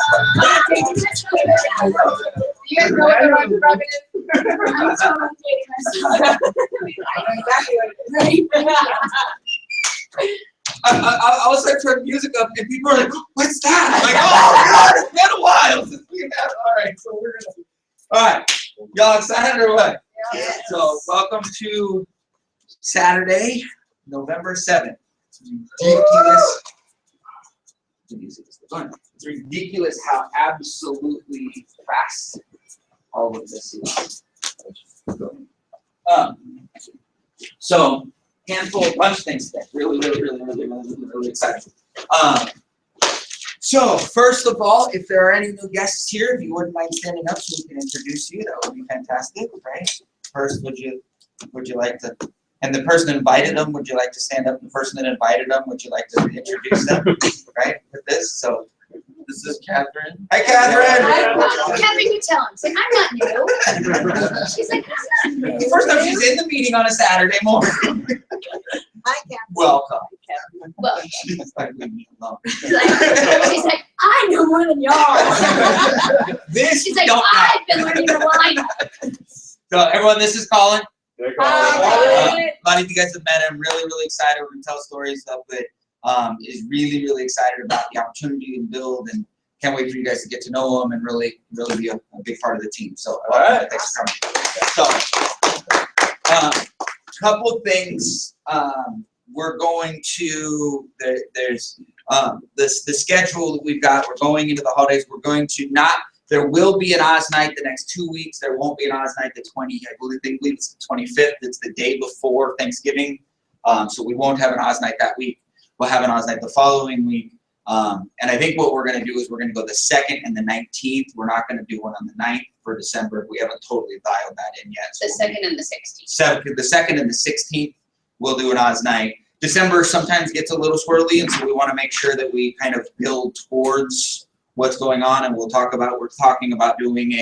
You guys know what the rug rub is? I'm totally dating myself. I know exactly what it is. I'll start turning music up, and people are like, "What's that?" I'm like, "Oh God, it's been a while since we had." All right, so we're gonna. All right, y'all excited or what? Yes. So welcome to Saturday, November 7th. It's ridiculous how absolutely fast all of this is. So handful of bunch of things today. Really excited. So first of all, if there are any new guests here, if you wouldn't mind standing up so we can introduce you, that would be fantastic, right? First, would you like to, and the person that invited them, would you like to stand up? The person that invited them, would you like to introduce them, right? With this, so this is Catherine. Hi, Catherine. Catherine, you tell him. Say, I'm not new. She's like, I'm not new. First time she's in the meeting on a Saturday morning. Hi, Catherine. Welcome. Well, She's like, leave me alone. she's like, I know more than y'all. This She's like, don't I've been learning to line up. So everyone, this is Colin. Hi. A lot of you guys have met him. Really excited. We're gonna tell stories of it. Is really excited about the opportunity to build, and can't wait for you guys to get to know him and really be a big part of the team. So thanks for coming. So couple things. We're going to there's the schedule that we've got. We're going into the holidays. We're going to not. There will be an AA'z night the next 2 weeks. There won't be an AA'z night the 20. I believe it's the 25th. It's the day before Thanksgiving. So we won't have an AA'z night that week. We'll have an AA'z night the following week. And I think what we're going to do is we're going to go the 2nd and the 19th. We're not going to do one on the 9th for December. We haven't totally dialed that in yet. So The 2nd and the 16th. The 2nd and the 16th, we'll do an AA'z night. December sometimes gets a little swirly, and so we want to make sure that we kind of build towards what's going on. And we're talking about doing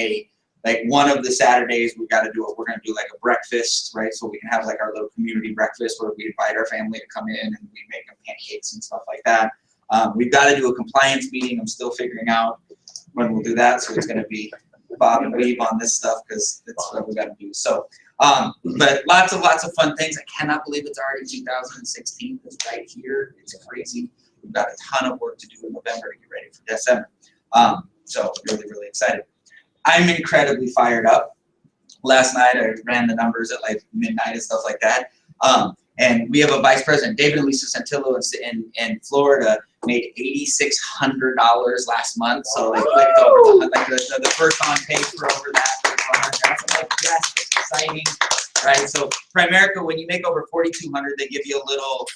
one of the Saturdays. We're going to do like a breakfast, right? So we can have like our little community breakfast where we invite our family to come in and we make them pancakes and stuff like that. We've got to do a compliance meeting. I'm still figuring out when we'll do that. So it's going to be Bob and weave on this stuff because that's what we got to do. So, but lots of fun things. I cannot believe it's already 2016. It's right here. It's crazy. We've got a ton of work to do in November to get ready for December. So really excited. I'm incredibly fired up. Last night I ran the numbers at like midnight and stuff like that. And we have a vice president, David and Lisa Santillo in Florida, made $8,600 last month. So they clicked over like the first on pace for over that. That's like, yes, it's exciting, right? So Primerica, when you make over $4,200, they give you a little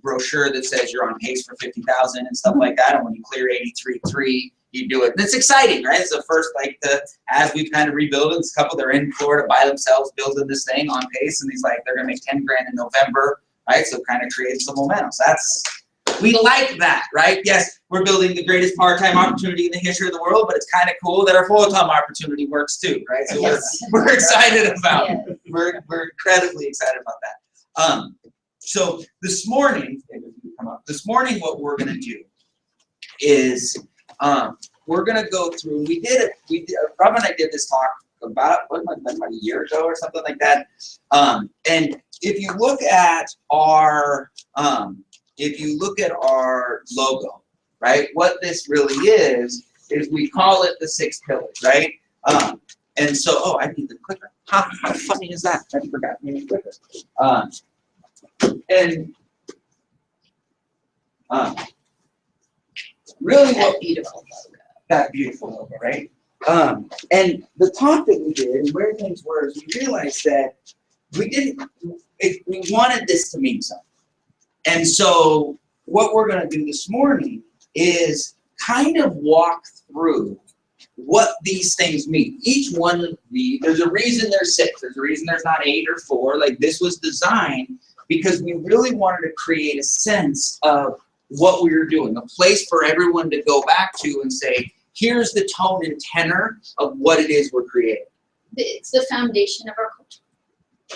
brochure that says you're on pace for $50,000 and stuff like that. And when you clear 83.3, you do it. And it's exciting, right? It's the first, as we've kind of rebuilt this couple, they're in Florida by themselves building this thing on pace, and they're gonna make 10 grand in November, right? So it kind of creates some momentum. So we like that, right? Yes, we're building the greatest part-time opportunity in the history of the world, but it's kind of cool that our full-time opportunity works too, right? So we're excited about it. We're incredibly excited about that. So this morning, what we're gonna do is we're gonna go through. Rob and I did this talk about a year ago or something like that. And if you look at our logo, right? What this really is we call it the 6 pillars, right? And so, I need the clicker. How funny is that? I forgot to need the clicker. Really that beautiful logo, right? And the talk that we did and where things were is we realized that we wanted this to mean something. And so what we're going to do this morning is kind of walk through what these things mean. Each one of these, there's a reason there's 6. There's a reason there's not 8 or 4. Like, this was designed because we really wanted to create a sense of what we were doing, a place for everyone to go back to and say, here's the tone and tenor of what it is we're creating. It's the foundation of our culture,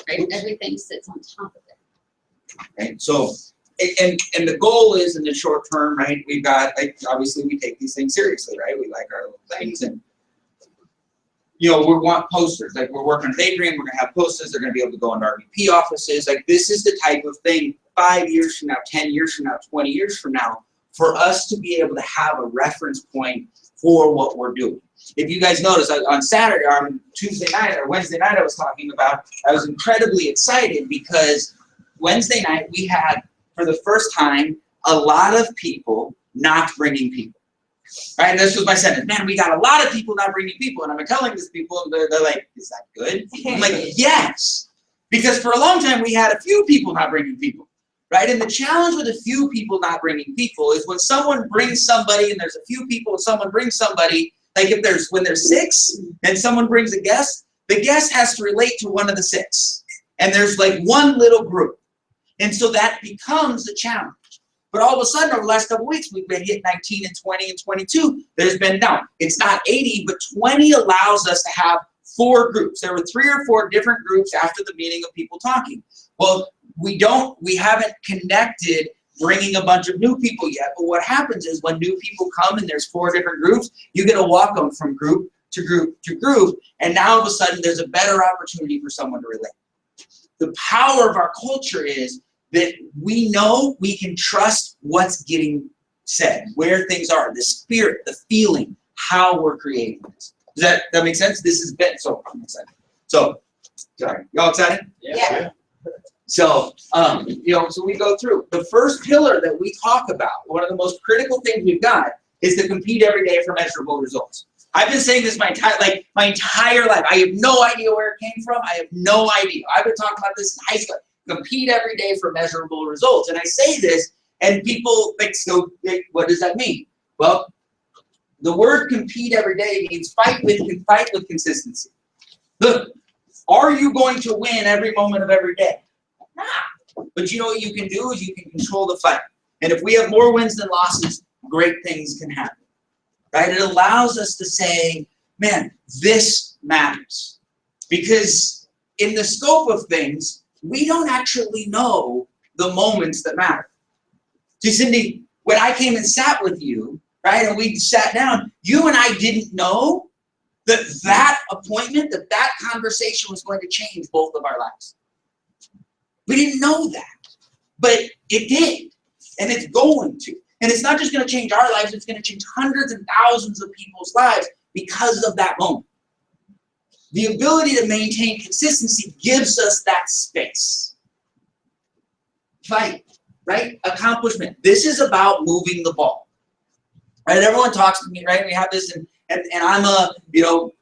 right? Everything sits on top of it. Right? So and the goal is in the short term, right? We've got, like, obviously we take these things seriously, right? We like our little things, and we want posters. Like, we're working on Daydream, we're gonna have posters. They're gonna be able to go into RVP offices. Like, this is the type of thing 5 years from now, 10 years from now, 20 years from now, for us to be able to have a reference point for what we're doing. If you guys notice, on Saturday, on Tuesday night or Wednesday night, I was incredibly excited because Wednesday night we had, for the first time, a lot of people not bringing people. Right, and this was my sentence. Man, we got a lot of people not bringing people, and I'm telling these people, and they're like, "Is that good?" I'm like, "Yes," because for a long time we had a few people not bringing people, right? And the challenge with a few people not bringing people is when someone brings somebody, and there's a few people, and someone brings somebody. Like when there's 6, and someone brings a guest, the guest has to relate to one of the 6, and there's like one little group, and so that becomes a challenge. But all of a sudden, over the last couple of weeks, we've been hitting 19 and 20 and 22. There's been, now, it's not 80, but 20 allows us to have 4 groups. There were 3 or 4 different groups after the meeting of people talking. Well, we haven't connected bringing a bunch of new people yet. But what happens is when new people come and there's 4 different groups, you get to walk them from group to group to group. And now all of a sudden, there's a better opportunity for someone to relate. The power of our culture is that we know we can trust what's getting said, where things are, the spirit, the feeling, how we're creating this. Does that make sense? This has been, so I'm excited. So, sorry, y'all excited? Yeah. So, so we go through. The first pillar that we talk about, one of the most critical things we've got, is to compete every day for measurable results. I've been saying this my entire life. I have no idea where it came from. I have no idea. I've been talking about this in high school. Compete every day for measurable results. And I say this, and people think, so what does that mean? Well, the word compete every day means fight with consistency. Look, are you going to win every moment of every day? Nah. But you know what you can do is you can control the fight. And if we have more wins than losses, great things can happen. Right? It allows us to say, man, this matters. Because in the scope of things, we don't actually know the moments that matter. See, Cindy, when I came and sat with you, right, and we sat down, you and I didn't know that appointment, that conversation was going to change both of our lives. We didn't know that, but it did, and it's going to. And it's not just going to change our lives, it's going to change hundreds and thousands of people's lives because of that moment. The ability to maintain consistency gives us that space. Fight, right? Accomplishment. This is about moving the ball. Right? Everyone talks to me, right? We have this, and I'm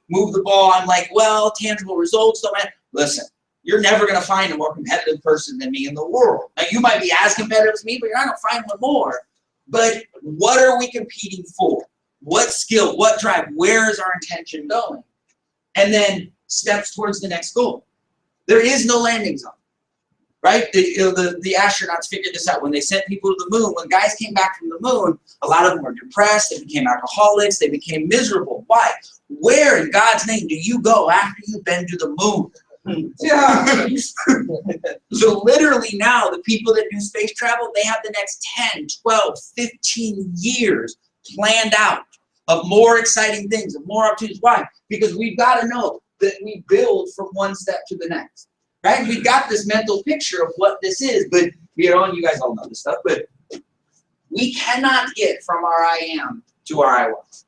move the ball. I'm like, well, tangible results don't matter. Listen, you're never going to find a more competitive person than me in the world. Now, you might be as competitive as me, but you're not going to find one more. But what are we competing for? What skill? What drive? Where is our intention going? And then steps towards the next goal. There is no landing zone, right? The astronauts figured this out when they sent people to the moon. When guys came back from the moon, a lot of them were depressed. They became alcoholics. They became miserable. Why? Where in God's name do you go after you've been to the moon? Yeah. So literally now, the people that do space travel, they have the next 10, 12, 15 years planned out of more exciting things, of more opportunities. Why? Because we've got to know that we build from one step to the next, right? We've got this mental picture of what this is, but, and you guys all know this stuff, but we cannot get from our I am to our I was.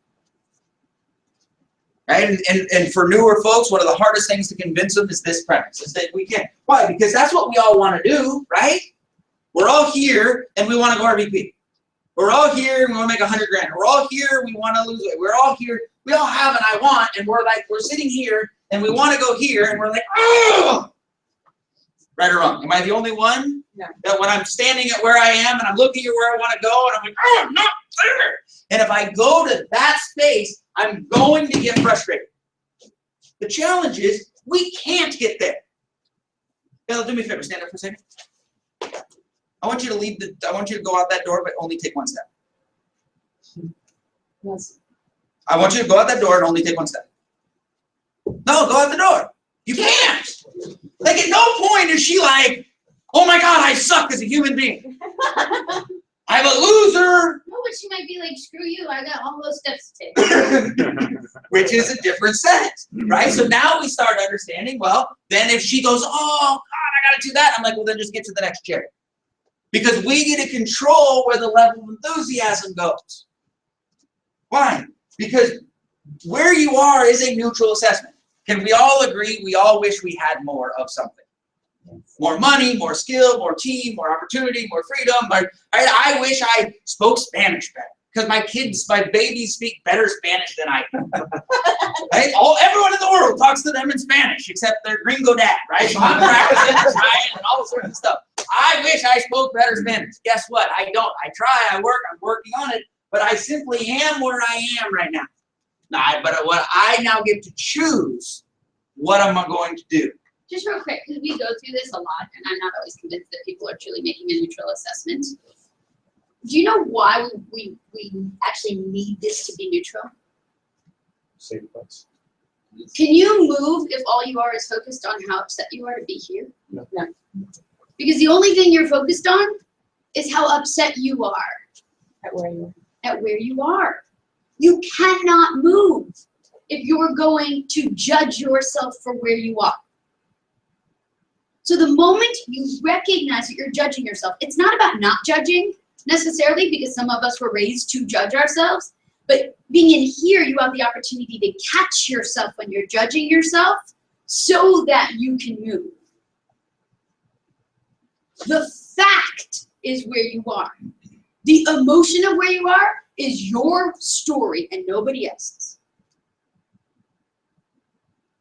Right? And for newer folks, one of the hardest things to convince them is this premise, is that we can't. Why? Because that's what we all want to do, right? We're all here and we want to go RVP. We're all here and we want to make 100 grand. We're all here, we want to lose weight. We're all here, we all have an I want, and we're sitting here and we want to go here and we're like, oh! Right or wrong? Am I the only one? No. That when I'm standing at where I am and I'm looking at where I want to go and I'm like, oh, I'm not there. And if I go to that space, I'm going to get frustrated. The challenge is we can't get there. Bill, do me a favor, stand up for a second. I want you to go out that door, but only take one step. Yes. I want you to go out that door and only take one step. No, go out the door. You can't. Like, at no point is she like, Oh my God, I suck as a human being. I'm a loser. No, but she might be like, screw you, I got all those steps to take. Which is a different sense, right? So now we start understanding, well, then if she goes, oh God, I gotta do that, I'm like, well, then just get to the next chair. Because we get to control where the level of enthusiasm goes. Why? Because where you are is a neutral assessment. Can we all agree we all wish we had more of something? More money, more skill, more team, more opportunity, more freedom. I wish I spoke Spanish better because my babies speak better Spanish than I do. Right? Everyone in the world talks to them in Spanish except their gringo dad, right? So I'm practicing Italian and all sorts of stuff. I wish I spoke better Spanish. Guess what? I don't. I try, I work, I'm working on it, but I simply am where I am right now. But what I now get to choose what am I going to do. Just real quick, because we go through this a lot, and I'm not always convinced that people are truly making a neutral assessment. Do you know why we actually need this to be neutral? Save place. Can you move if all you are is focused on how upset you are to be here? No. Because the only thing you're focused on is how upset you are At where you at where you are. You cannot move if you're going to judge yourself for where you are. So the moment you recognize that you're judging yourself, it's not about not judging necessarily, because some of us were raised to judge ourselves, but being in here, you have the opportunity to catch yourself when you're judging yourself so that you can move. The fact is where you are. The emotion of where you are is your story and nobody else's.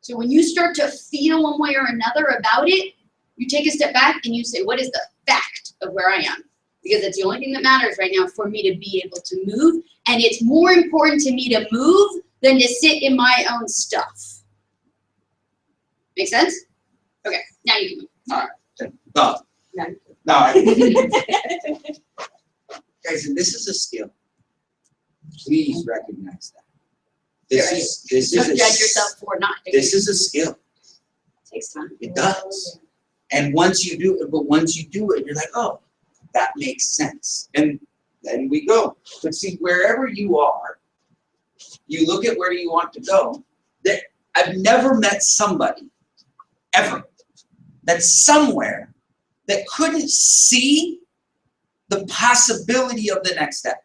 So when you start to feel one way or another about it, you take a step back and you say, what is the fact of where I am? Because it's the only thing that matters right now for me to be able to move. And it's more important to me to move than to sit in my own stuff. Make sense? Okay, now you can move. All right. No. Guys, and this is a skill. Please recognize that. This is Don't judge yourself for not doing This is a skill. It takes time. It does. And once you do it, you're like, oh, that makes sense. And then we go. But see, wherever you are, you look at where you want to go. I've never met somebody, ever, that's somewhere that couldn't see the possibility of the next step.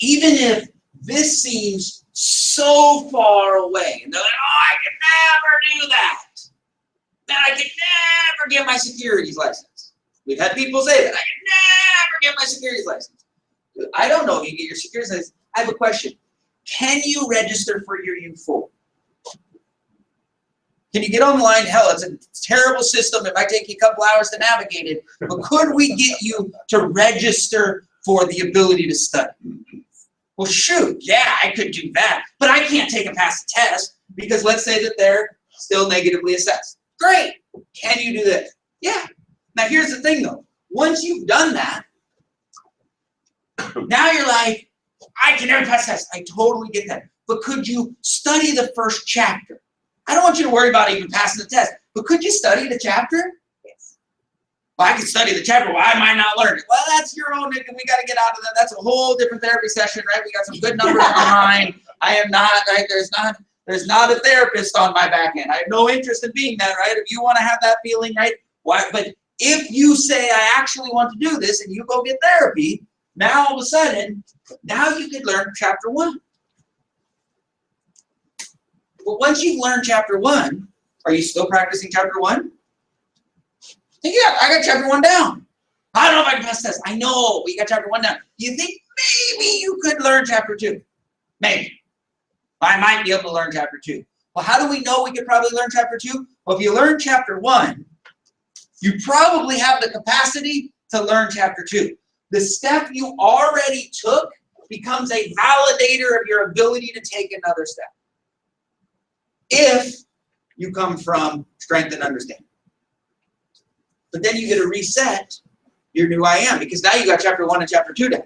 Even if this seems so far away, and they're like, oh, I can never do that. That I can never get my securities license. We've had people say that. I can never get my securities license. I don't know if you get your securities license. I have a question. Can you register for your U4? Can you get online? Hell, it's a terrible system. It might take you a couple hours to navigate it. But could we get you to register for the ability to study? Well, shoot, yeah, I could do that. But I can't take and pass the test because let's say that they're still negatively assessed. Great. Can you do this? Yeah. Now, here's the thing, though. Once you've done that, now you're like, I can never pass the test. I totally get that. But could you study the first chapter? I don't want you to worry about even passing the test, but could you study the chapter? Yes. Well, I can study the chapter. Why am I not learning? Well, that's your own, we got to get out of that. That's a whole different therapy session, right? We got some good numbers on mine. I am not, right? There's not a therapist on my back end. I have no interest in being that, right? If you want to have that feeling, right? Why? But if you say, I actually want to do this, and you go get therapy, now all of a sudden, now you could learn chapter 1. But once you've learned chapter 1, are you still practicing chapter 1? Yeah, I got chapter 1 down. I don't know if I can pass the test. I know, but you got chapter 1 down. Do you think maybe you could learn chapter 2? Maybe. I might be able to learn chapter 2. Well, how do we know we could probably learn chapter 2? Well, if you learn chapter 1, you probably have the capacity to learn chapter 2. The step you already took becomes a validator of your ability to take another step. If you come from strength and understanding. But then you get to reset your new I am, because now you got chapter 1 and chapter 2 down.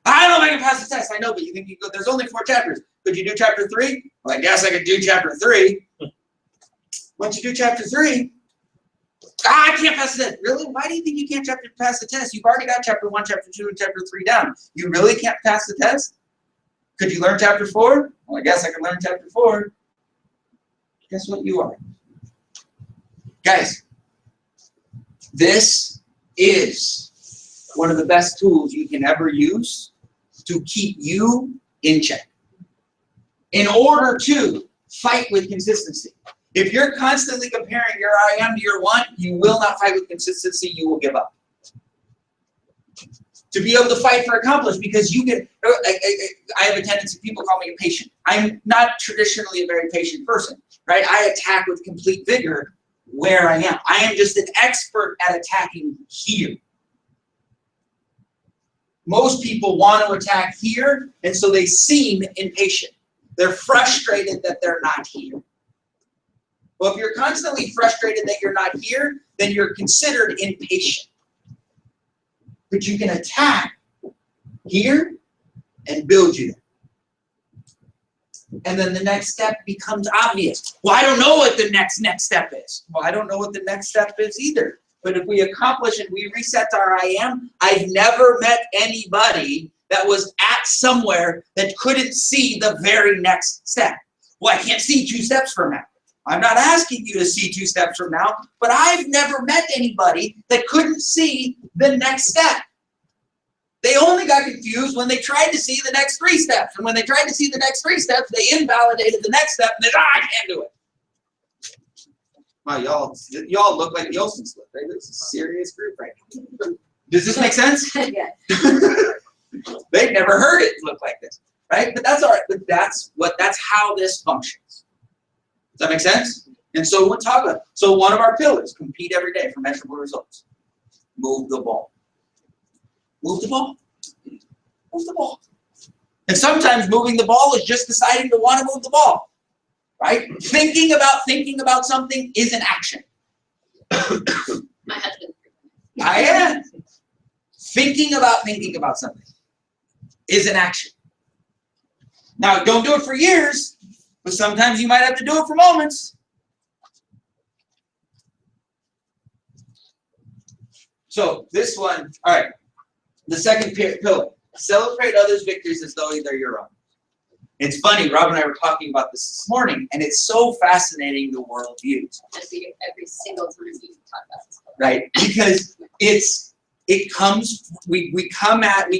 I don't know if I can pass the test. I know, but you think you could. There's only 4 chapters. Could you do chapter 3? Well, I guess I could do chapter 3. Once you do chapter 3, I can't pass the test. Really? Why do you think you can't pass the test? You've already got chapter 1, chapter 2, and chapter 3 down. You really can't pass the test? Could you learn chapter 4? Well, I guess I can learn chapter 4. Guess what you are? Guys, this is one of the best tools you can ever use to keep you in check. In order to fight with consistency. If you're constantly comparing your IM to your 1, you will not fight with consistency, you will give up. To be able to fight for accomplish, because you get, I have a tendency, people call me a patient. I'm not traditionally a very patient person, right? I attack with complete vigor where I am. I am just an expert at attacking here. Most people want to attack here, and so they seem impatient. They're frustrated that they're not here. Well, if you're constantly frustrated that you're not here, then you're considered impatient. But you can attack here and build you there. And then the next step becomes obvious. Well, I don't know what the next step is. Well, I don't know what the next step is either. But if we accomplish and we reset our IM, I've never met anybody that was at somewhere that couldn't see the very next step. Well, I can't see 2 steps from now. I'm not asking you to see 2 steps from now, but I've never met anybody that couldn't see the next step. They only got confused when they tried to see the next 3 steps. And when they tried to see the next 3 steps, they invalidated the next step and they said, I can't do it. Wow, y'all look like the Olsen split, right? This is a serious group right now. Does this make sense? Yeah. They've never heard it look like this, right? But that's all right. But that's how this functions. Does that make sense? And so we'll talk about, so one of our pillars, compete every day for measurable results. Move the ball. Move the ball. Move the ball. And sometimes moving the ball is just deciding to want to move the ball. Right? Thinking about something is an action. My husband. I am. Thinking about something is an action. Now, don't do it for years, but sometimes you might have to do it for moments. So this one, all right. The second pillar, celebrate others' victories as though they're your own. It's funny, Rob and I were talking about this morning, and it's so fascinating the world views. Every single time you talk about this. Right? Because we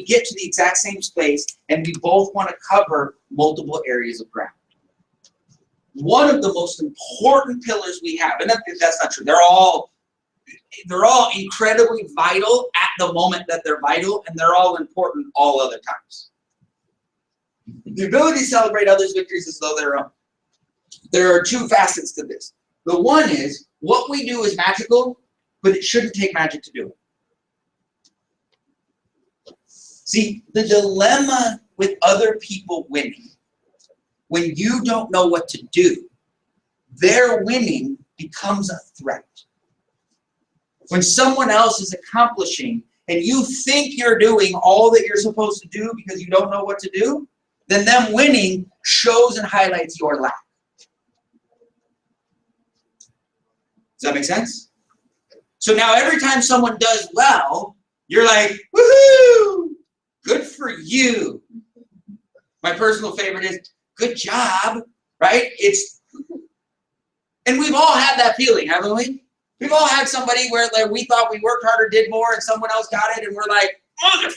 get to the exact same space, and we both want to cover multiple areas of ground. One of the most important pillars we have, and that's not true, they're all incredibly vital at the moment that they're vital, and they're all important all other times. The ability to celebrate others' victories as though they're own. There are 2 facets to this. The one is, what we do is magical, but it shouldn't take magic to do it. See, the dilemma with other people winning, when you don't know what to do, their winning becomes a threat. When someone else is accomplishing and you think you're doing all that you're supposed to do because you don't know what to do, then them winning shows and highlights your lack. Does that make sense? So now every time someone does well, you're like, woohoo, good for you. My personal favorite is, good job, right? And we've all had that feeling, haven't we? We've all had somebody where like, we thought we worked harder, did more, and someone else got it, and we're like, am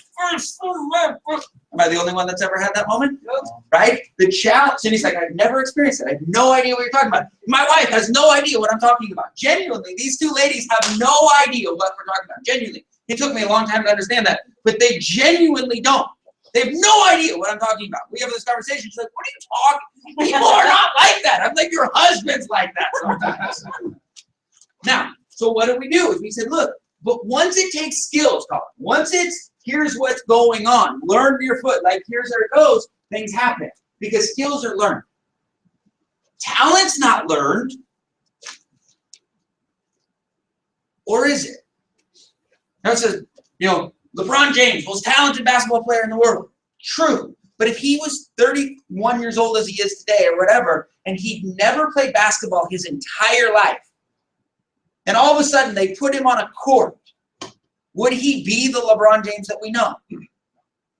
I the only one that's ever had that moment? No. Right? The challenge, and he's like, I've never experienced it. I have no idea what you're talking about. My wife has no idea what I'm talking about. Genuinely, these 2 ladies have no idea what we're talking about. Genuinely. It took me a long time to understand that, but they genuinely don't. They have no idea what I'm talking about. We have this conversation. She's like, what are you talking? People are not like that. I'm like, your husband's like that sometimes. Now, so what do? Is we said, look, but once it takes skills, Colin, once it's, here's what's going on, learn your foot, like here's where it goes, things happen. Because skills are learned. Talent's not learned. Or is it? Now it says, LeBron James, most talented basketball player in the world. True. But if he was 31 years old as he is today or whatever, and he'd never played basketball his entire life, and all of a sudden they put him on a court, would he be the LeBron James that we know?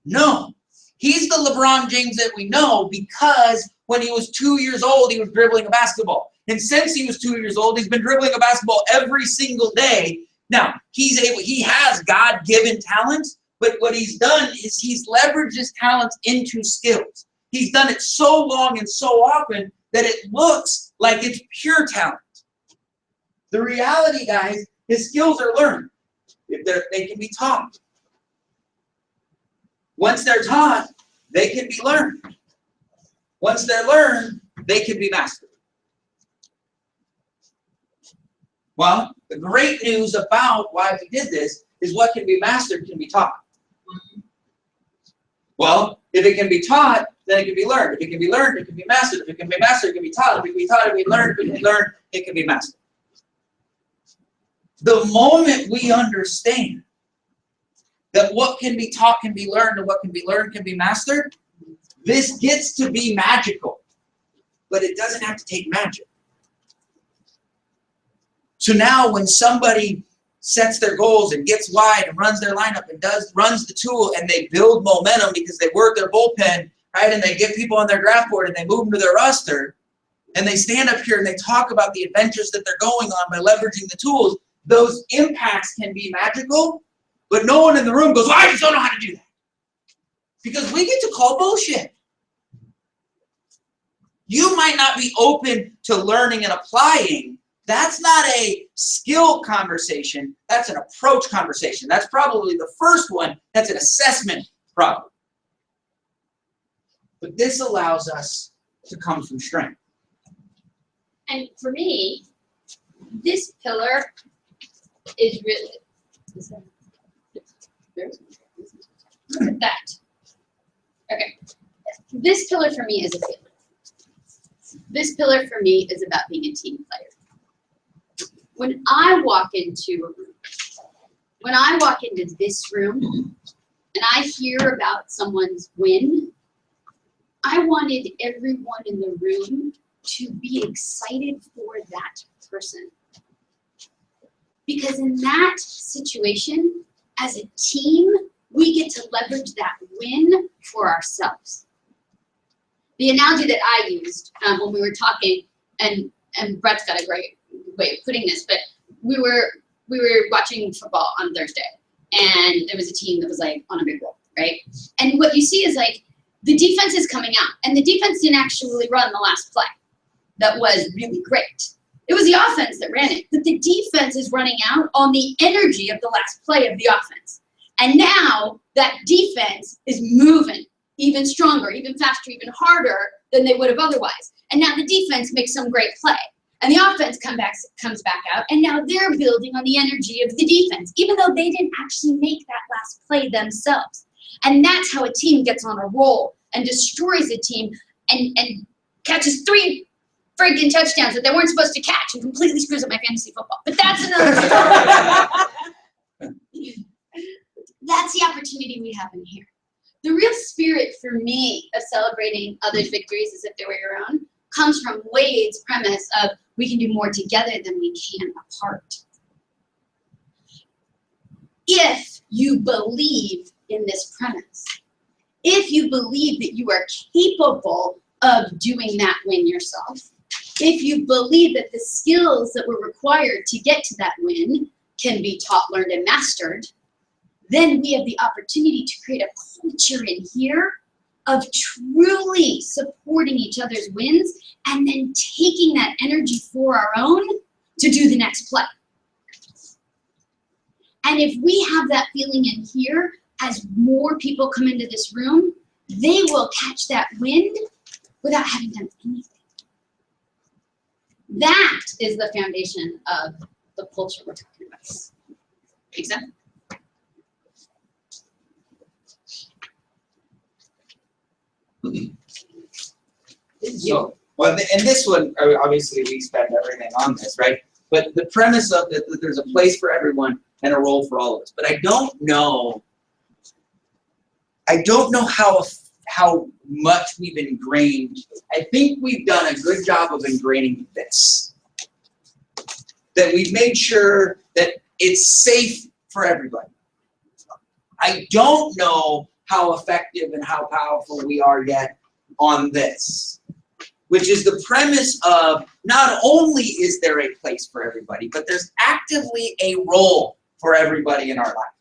No. He's the LeBron James that we know because when he was 2 years old, he was dribbling a basketball. And since he was 2 years old, he's been dribbling a basketball every single day. Now, he has God-given talent, but what he's done is he's leveraged his talents into skills. He's done it so long and so often that it looks like it's pure talent. The reality, guys, his skills are learned. They can be taught. Once they're taught, they can be learned. Once they're learned, they can be mastered. Well, the great news about why we did this is what can be mastered can be taught. Well, if it can be taught, then it can be learned. If it can be learned, it can be mastered. If it can be mastered, it can be taught. If it can be taught, it can be learned. If it can be learned, it can be mastered. The moment we understand that what can be taught can be learned and what can be learned can be mastered, this gets to be magical. But it doesn't have to take magic. So now when somebody sets their goals and gets wide and runs their lineup and runs the tool and they build momentum because they work their bullpen, right, and they get people on their draft board and they move them to their roster, and they stand up here and they talk about the adventures that they're going on by leveraging the tools, those impacts can be magical, but no one in the room goes, well, I just don't know how to do that. Because we get to call bullshit. You might not be open to learning and applying. That's not a skill conversation. That's an approach conversation. That's probably the first one. That's an assessment problem. But this allows us to come from strength. And for me, this pillar is really, look at that. Okay. This pillar for me is a feeling. This pillar for me is about being a team player. When I walk into this room and I hear about someone's win, I wanted everyone in the room to be excited for that person. Because in that situation, as a team, we get to leverage that win for ourselves. The analogy that I used when we were talking, and Brett's got a great way of putting this, but we were watching football on Thursday, and there was a team that was like on a big roll, right? And what you see is like the defense is coming out, and the defense didn't actually run the last play. That was really great. It was the offense that ran it, but the defense is running out on the energy of the last play of the offense. And now that defense is moving even stronger, even faster, even harder than they would have otherwise. And now the defense makes some great play. And the offense comes back out, and now they're building on the energy of the defense, even though they didn't actually make that last play themselves. And that's how a team gets on a roll and destroys a team and catches 3 freaking touchdowns that they weren't supposed to catch and completely screws up my fantasy football. But that's another story. That's the opportunity we have in here. The real spirit for me of celebrating others' victories as if they were your own comes from Wade's premise of we can do more together than we can apart. If you believe in this premise, if you believe that you are capable of doing that win yourself, if you believe that the skills that were required to get to that win can be taught, learned, and mastered, then we have the opportunity to create a culture in here of truly supporting each other's wins and then taking that energy for our own to do the next play. And if we have that feeling in here, as more people come into this room, they will catch that wind without having done anything. That is the foundation of the culture we're talking about. Make sense? So, well, and this one, obviously we spend everything on this, right? But the premise of it, that there's a place for everyone and a role for all of us. But I don't know how much we've ingrained. I think we've done a good job of ingraining this. that we've made sure that it's safe for everybody. I don't know how effective and how powerful we are yet on this, which is the premise of not only is there a place for everybody, but there's actively a role for everybody in our life,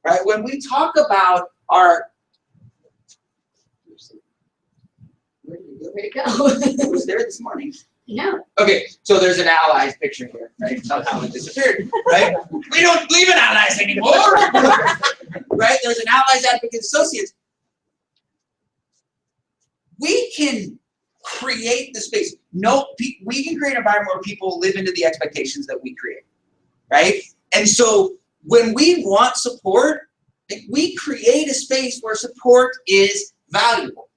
right? When we talk about our, Where'd it go? it was there this morning. No. Okay, so there's an AAA'z picture here, right? Somehow it disappeared, right? We don't believe in AAA'z anymore, right? There's an AAA'z Advocate Associates. We can create the space. We can create an environment where people live into the expectations that we create, right? And so when we want support, we create a space where support is valuable.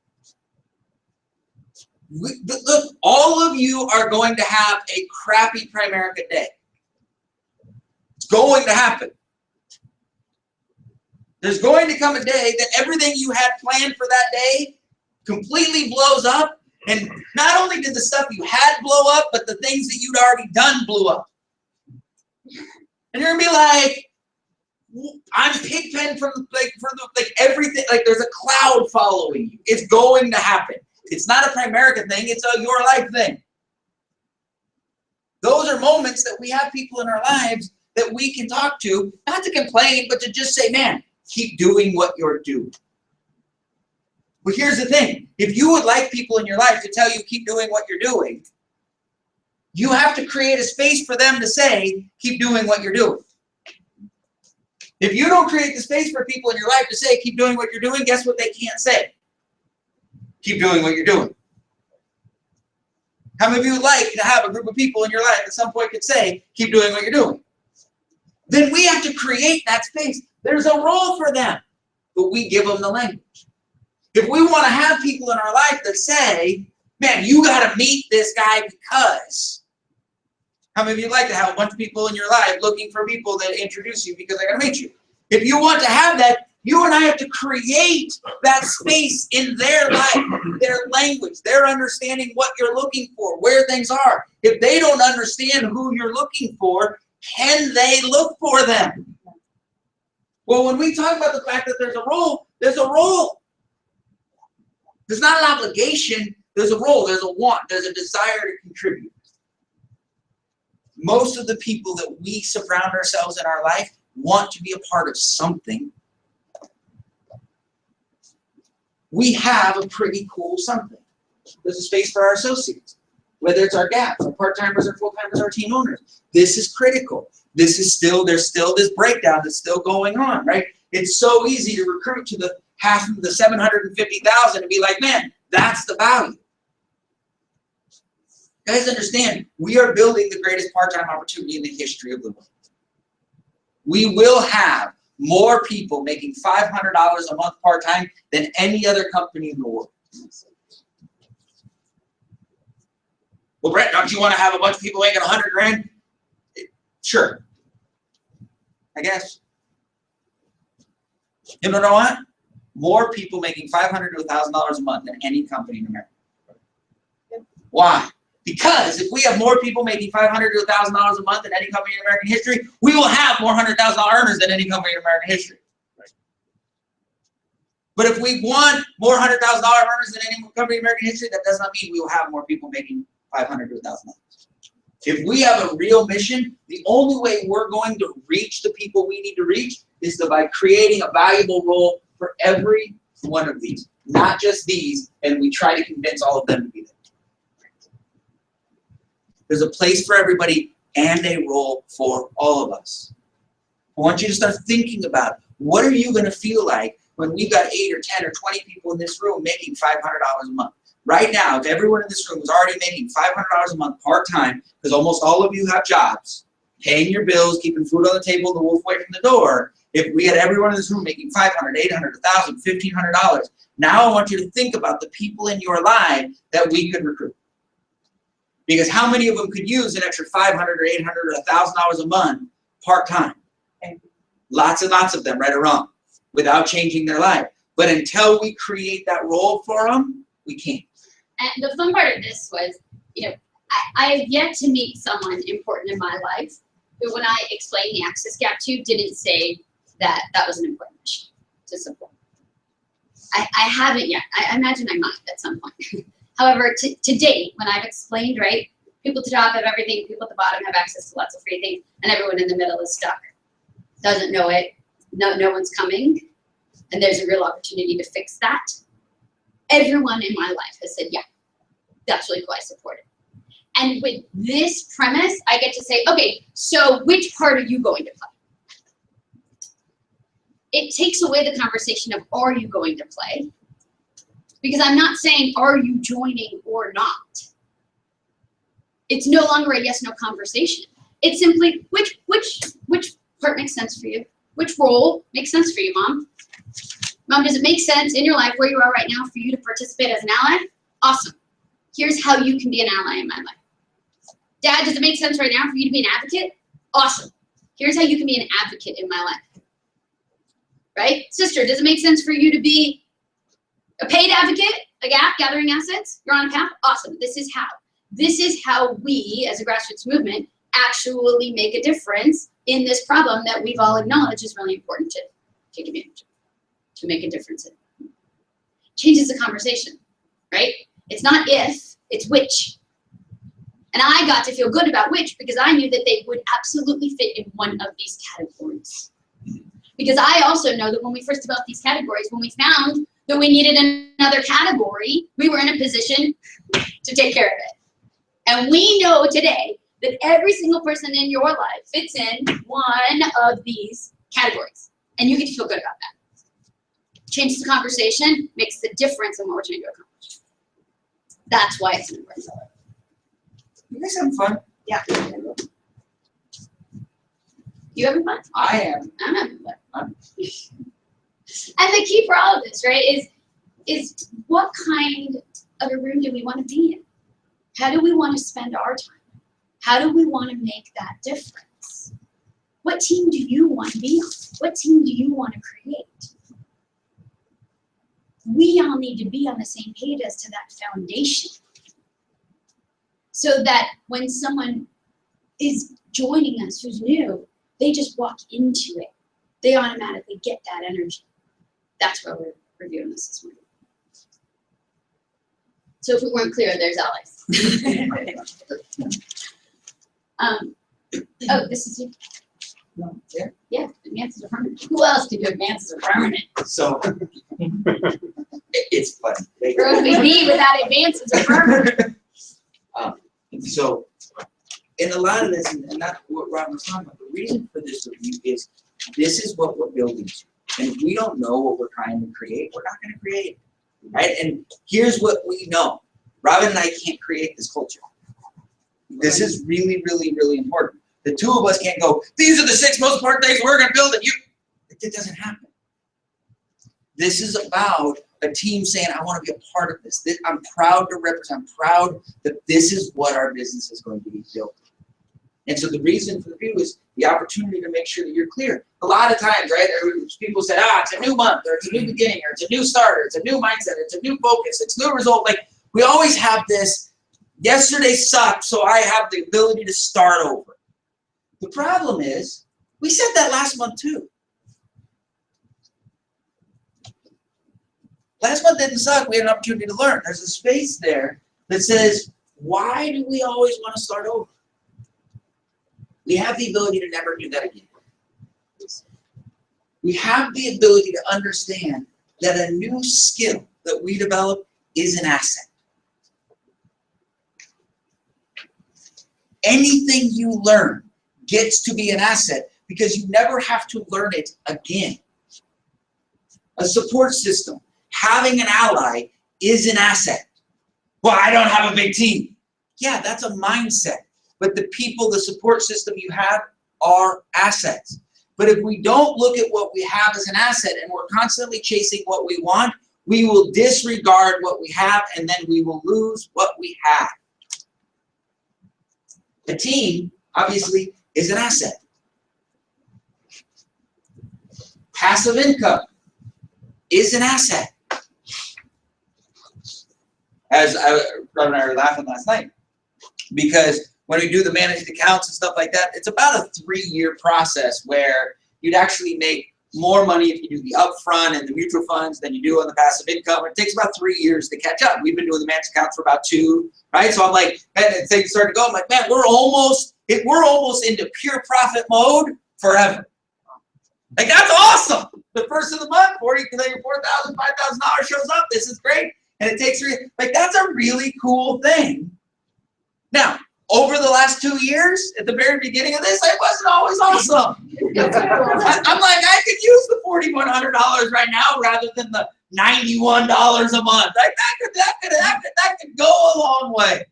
Look, all of you are going to have a crappy Primerica day. It's going to happen. There's going to come a day that everything you had planned for that day completely blows up. And not only did the stuff you had blow up, but the things that you'd already done blew up. And you're gonna be like, I'm Pigpen from everything. Like there's a cloud following you. It's going to happen. It's not a Primerica thing. It's a your life thing. Those are moments that we have people in our lives that we can talk to, not to complain, but to just say, man, keep doing what you're doing. But here's the thing. If you would like people in your life to tell you keep doing what you're doing, you have to create a space for them to say, keep doing what you're doing. If you don't create the space for people in your life to say, keep doing what you're doing, guess what they can't say? Keep doing what you're doing. How many of you would like to have a group of people in your life at some point could say, keep doing what you're doing? Then we have to create that space. There's a role for them, but we give them the language. If we want to have people in our life that say, man, you got to meet this guy because. How many of you like to have a bunch of people in your life looking for people that introduce you because they got to meet you? If you want to have that, you and I have to create that space in their life, their language, their understanding what you're looking for, where things are. If they don't understand who you're looking for, can they look for them? Well, when we talk about the fact that there's a role, there's a role. There's not an obligation, there's a role, there's a want, there's a desire to contribute. Most of the people that we surround ourselves in our life want to be a part of something. We have a pretty cool something. There's a space for our associates, whether it's our gaps, our part-timers, our full-timers, our team owners. This is critical. There's still this breakdown that's still going on, right? It's so easy to recruit to the half of the 750,000 and be like, man, that's the value. Guys, understand, we are building the greatest part-time opportunity in the history of the world. We will have more people making $500 a month part-time than any other company in the world. Well, Brett, don't you want to have a bunch of people making 100 grand? Sure. I guess. You know what? More people making $500 to $1,000 a month than any company in America. Why? Because if we have more people making $500 to $1,000 a month than any company in American history, we will have more $100,000 earners than any company in American history. But if we want more $100,000 earners than any company in American history, that does not mean we will have more people making $500 to $1,000. If we have a real mission, the only way we're going to reach the people we need to reach is by creating a valuable role for every one of these, not just these, and we try to convince all of them to be there. There's a place for everybody and a role for all of us. I want you to start thinking about what are you going to feel like when we've got 8 or 10 or 20 people in this room making $500 a month. Right now, if everyone in this room is already making $500 a month part-time, because almost all of you have jobs, paying your bills, keeping food on the table, the wolf away from the door, if we had everyone in this room making $500, $800, $1,000, $1,500, now I want you to think about the people in your life that we could recruit. Because how many of them could use an extra $500 or $800 or $1,000 a month part-time? Lots and lots of them, right or wrong, without changing their life. But until we create that role for them, we can't. And the fun part of this was, I have yet to meet someone important in my life who, when I explained the access gap to, didn't say that that was an important issue to support. I haven't yet. I imagine I might at some point. However, to date, when I've explained, right, people at the top have everything, people at the bottom have access to lots of free things, and everyone in the middle is stuck, doesn't know it, no one's coming, and there's a real opportunity to fix that. Everyone in my life has said, yeah, that's really cool, I support it. And with this premise, I get to say, okay, so which part are you going to play? It takes away the conversation of, are you going to play? Because I'm not saying, are you joining or not? It's no longer a yes/no conversation. It's simply, which part makes sense for you? Which role makes sense for you, Mom? Mom, does it make sense in your life where you are right now for you to participate as an ally? Awesome. Here's how you can be an ally in my life. Dad, does it make sense right now for you to be an advocate? Awesome. Here's how you can be an advocate in my life. Right? Sister, does it make sense for you to be a paid advocate, a gap, gathering assets? You're on a path? Awesome. This is how. This is how we, as a grassroots movement, actually make a difference in this problem that we've all acknowledged is really important to take advantage of, to make a difference in. Changes the conversation, right? It's not if, it's which. And I got to feel good about which because I knew that they would absolutely fit in one of these categories. Because I also know that when we first developed these categories, when we found that we needed another category, we were in a position to take care of it. And we know today that every single person in your life fits in one of these categories. And you get to feel good about that. Changes the conversation, makes the difference in what we're trying to accomplish. That's why it's an important topic. You guys having fun? Yeah. You having fun? I am. I'm having fun. And the key for all of this, right, is what kind of a room do we want to be in? How do we want to spend our time? How do we want to make that difference? What team do you want to be on? What team do you want to create? We all need to be on the same page as to that foundation. So that when someone is joining us who's new, they just walk into it. They automatically get that energy. That's why we're reviewing this morning. So if we weren't clear, there's allies. Oh, this is you. No, yeah. Yeah, advances are permanent. Who else can do advances are permanent? So it's fun. Where would we be without advances are permanent? So in a lot of this, and that's what Robin was talking about, the reason for this review is this is what we're building to. And if we don't know what we're trying to create, we're not going to create it. Right? And here's what we know. Robin and I can't create this culture. This is really, really, really important. The two of us can't go, these are the 6 most important things we're going to build, and it doesn't happen. This is about a team saying, I want to be a part of this. I'm proud to represent, I'm proud that this is what our business is going to be built. And so the reason for the review is the opportunity to make sure that you're clear. A lot of times, right, people say, it's a new month, or it's a new beginning, or it's a new start, or it's a new mindset, it's a new focus, it's a new result. Like, we always have this, yesterday sucked, so I have the ability to start over. The problem is, we said that last month too. Last month didn't suck, we had an opportunity to learn. There's a space there that says, why do we always want to start over? We have the ability to never do that again. We have the ability to understand that a new skill that we develop is an asset. Anything you learn gets to be an asset because you never have to learn it again. A support system, having an ally is an asset. Well, I don't have a big team. Yeah, that's a mindset. But the people, the support system you have are assets. But if we don't look at what we have as an asset and we're constantly chasing what we want, we will disregard what we have and then we will lose what we have. A team, obviously, is an asset. Passive income is an asset. As Rob and I were laughing last night, Because when we do the managed accounts and stuff like that, it's about a 3-year process where you'd actually make more money if you do the upfront and the mutual funds than you do on the passive income. It takes about 3 years to catch up. We've been doing the managed accounts for about 2, right? So I'm like, and things start to go. I'm like, man, we're almost into pure profit mode forever. Like, that's awesome. The first of the month, $4,000, $5,000 shows up. This is great. And it takes 3, like, that's a really cool thing. Now, over the last 2 years, at the very beginning of this, it wasn't always awesome. I'm like, I could use the $4,100 right now rather than the $91 a month. Like, that could go a long way.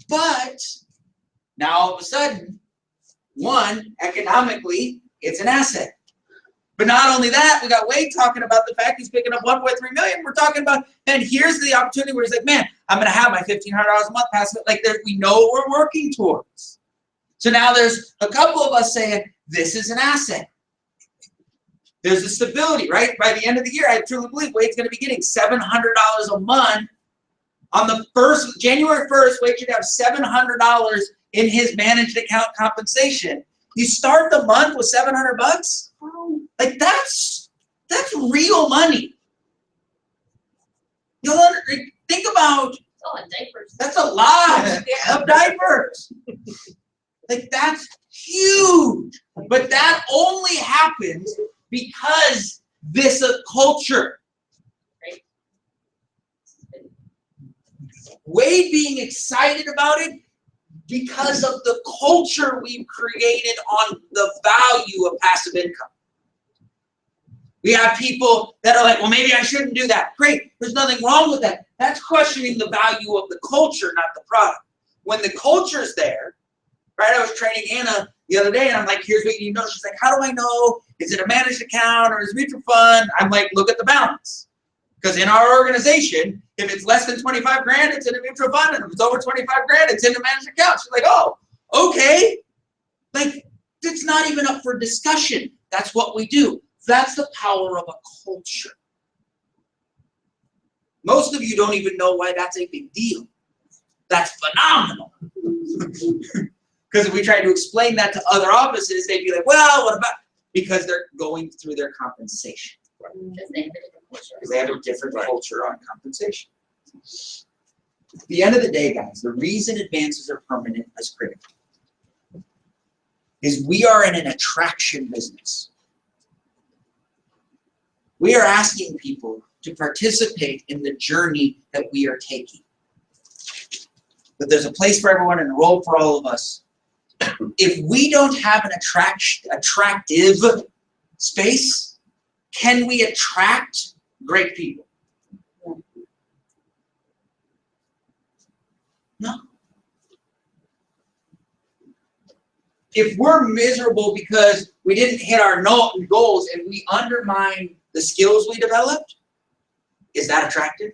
But now all of a sudden, one, economically, it's an asset. But not only that, we got Wade talking about the fact he's picking up $1.3 million. We're talking about, man, here's the opportunity where he's like, man, I'm going to have my $1,500 a month passive. Like, we know what we're working towards. So now there's a couple of us saying, this is an asset. There's the stability, right? By the end of the year, I truly believe Wade's going to be getting $700 a month. On the January 1st, Wade should have $700 in his managed account compensation. You start the month with $700. Like, that's real money. You know, think about, Diapers. that's a lot of diapers. Like, that's huge. But that only happens because this is a culture. Right. Wade being excited about it because of the culture we've created on the value of passive income. We have people that are like, well, maybe I shouldn't do that. Great, there's nothing wrong with that. That's questioning the value of the culture, not the product. When the culture's there, right? I was training Anna the other day, and I'm like, here's what you know. She's like, how do I know? Is it a managed account or is it a mutual fund? I'm like, look at the balance. Because in our organization, if it's less than 25 grand, it's in a mutual fund. And if it's over 25 grand, it's in a managed account. She's like, oh, okay. Like, it's not even up for discussion. That's what we do. That's the power of a culture. Most of you don't even know why that's a big deal. That's phenomenal. Because if we tried to explain that to other offices, they'd be like, well, what about? Because they're going through their compensation. Because they have a different culture on compensation. At the end of the day, guys, the reason advances are permanent as critical is we are in an attraction business. We are asking people to participate in the journey that we are taking. But there's a place for everyone and a role for all of us. If we don't have an attractive space, can we attract great people? No. If we're miserable because we didn't hit our goals and we undermine the skills we developed, is that attractive?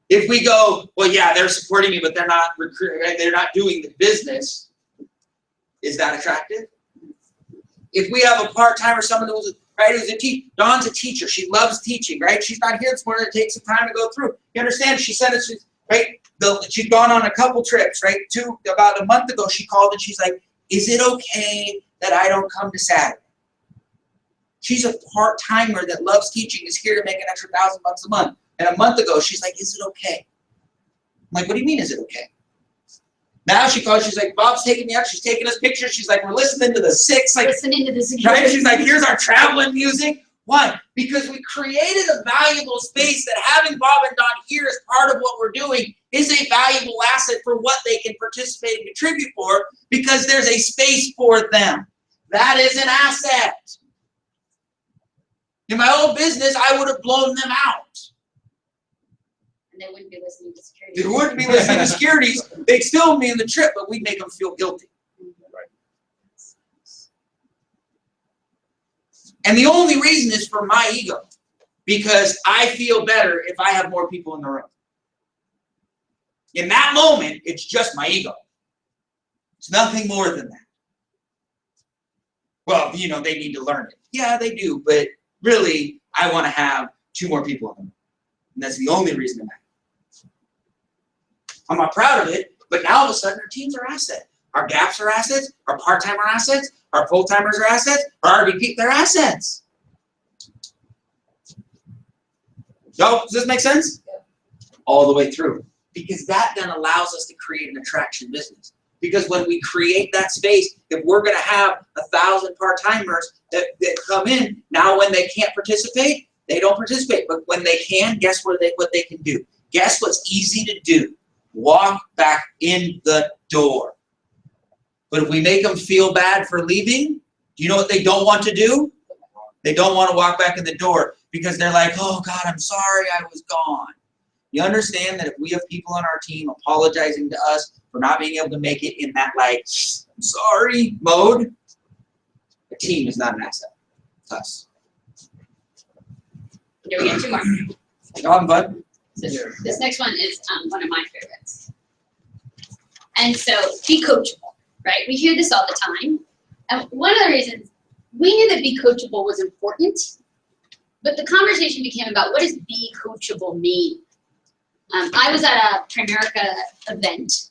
If we go, well, yeah, they're supporting me, but they're not recruiting, they're not doing the business, is that attractive? If we have a part-time or someone who's a teacher, Dawn's a teacher, she loves teaching, right? She's not here this morning, it takes some time to go through. You understand? She said it's right. She'd gone on a couple trips, right? About a month ago, she called and she's like, is it okay that I don't come to Saturday? She's a part-timer that loves teaching, is here to make an extra $1,000 a month. And a month ago, she's like, is it okay? I'm like, what do you mean, is it okay? Now she calls, she's like, Bob's taking me out, she's taking us pictures, she's like, we're listening to the Six, like, listening to this again. right? She's like, here's our traveling music. Why? Because we created a valuable space that having Bob and Dawn here as part of what we're doing is a valuable asset for what they can participate and contribute for, because there's a space for them. That is an asset. In my old business, I would have blown them out. And they wouldn't be listening to security. They wouldn't be listening to securities. They'd still be in the trip, but we'd make them feel guilty. Right. And the only reason is for my ego, because I feel better if I have more people in the room. In that moment, it's just my ego. It's nothing more than that. Well, you know, they need to learn it. Yeah, they do, but really, I want to have 2 more people in the room. And that's the only reason it matters. I'm not proud of it, but now all of a sudden our teams are assets. Our gaps are assets, our part-time are assets, our full-timers are assets, our RVP, they're assets. So, does this make sense? All the way through. Because that then allows us to create an attraction business. Because when we create that space, if we're going to have 1,000 part-timers that come in, now when they can't participate, they don't participate. But when they can, guess what they can do? Guess what's easy to do? Walk back in the door. But if we make them feel bad for leaving, do you know what they don't want to do? They don't want to walk back in the door because they're like, oh God, I'm sorry I was gone. You understand that if we have people on our team apologizing to us for not being able to make it in that like, I'm sorry mode, the team is not an asset. It's us. Here we get two more. Go on, bud. So this next one is one of my favorites. And so, be coachable, right? We hear this all the time. And one of the reasons we knew that be coachable was important, but the conversation became about what does be coachable mean? I was at a Primerica event,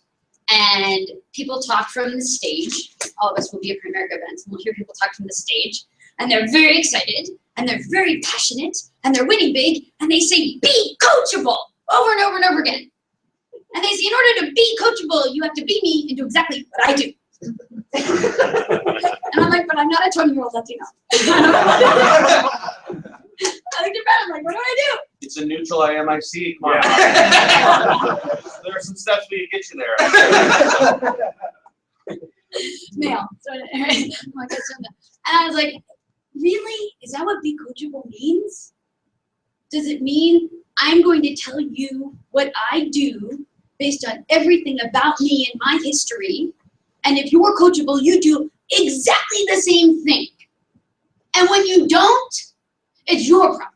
and people talked from the stage. All of us will be at Primerica events, and we'll hear people talk from the stage, and they're very excited, and they're very passionate, and they're winning big, and they say, be coachable, over and over and over again. And they say, in order to be coachable, you have to be me and do exactly what I do. And I'm like, but I'm not a 20-year-old Latino. I looked at I'm like, what do I do? It's a neutral IMIC. Come on. There are some steps we can get you there. Male. So, and I was like, really? Is that what be coachable means? Does it mean I'm going to tell you what I do based on everything about me and my history? And if you're coachable, you do exactly the same thing. And when you don't, it's your problem.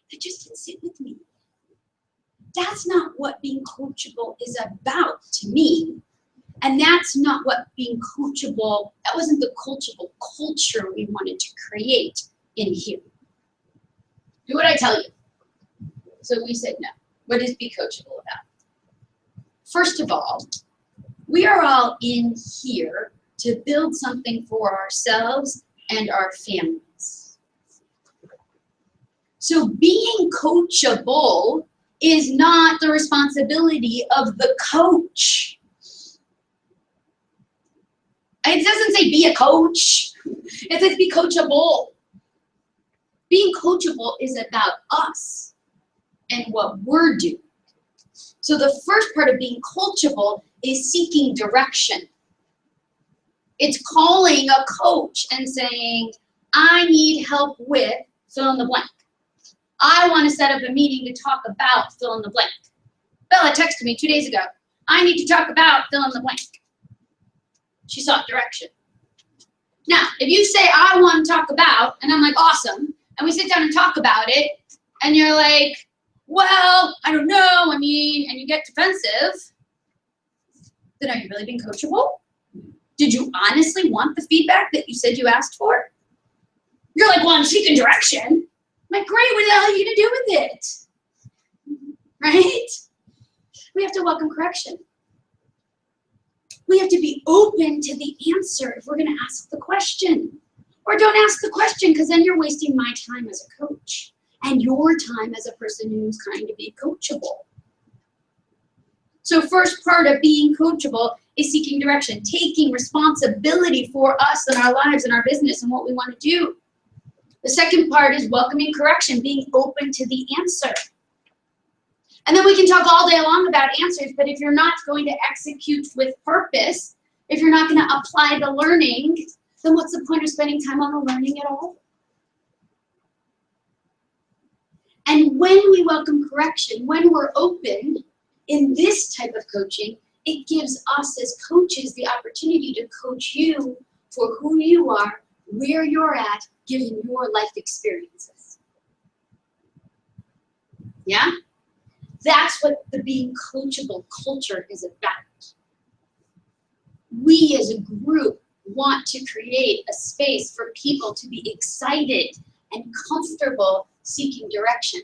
That just didn't sit with me. That's not what being coachable is about to me. And that's not what being coachable, that wasn't the coachable culture we wanted to create in here. Do what I tell you. So we said no. What is be coachable about? First of all, we are all in here to build something for ourselves and our families. So being coachable is not the responsibility of the coach. It doesn't say be a coach. It says be coachable. Being coachable is about us and what we're doing. So the first part of being coachable is seeking direction. It's calling a coach and saying, I need help with fill in the blank. I want to set up a meeting to talk about fill in the blank. Bella texted me 2 days ago. I need to talk about fill in the blank. She sought direction. Now, if you say, I want to talk about, and I'm like, awesome, and we sit down and talk about it, and you're like, well, I don't know, I mean, and you get defensive, then are you really being coachable? Did you honestly want the feedback that you said you asked for? You're like, well, I'm seeking direction. I'm like, great, what the hell are you going to do with it? Right? We have to welcome correction. We have to be open to the answer if we're going to ask the question. Or don't ask the question, because then you're wasting my time as a coach and your time as a person who's trying to be coachable. So first part of being coachable is seeking direction, taking responsibility for us and our lives and our business and what we want to do. The second part is welcoming correction, being open to the answer. And then we can talk all day long about answers, but if you're not going to execute with purpose, if you're not going to apply the learning, then what's the point of spending time on the learning at all? And when we welcome correction, when we're open in this type of coaching, it gives us as coaches the opportunity to coach you for who you are, where you're at, given your life experiences. Yeah? That's what the being coachable culture is about. We as a group want to create a space for people to be excited and comfortable seeking direction.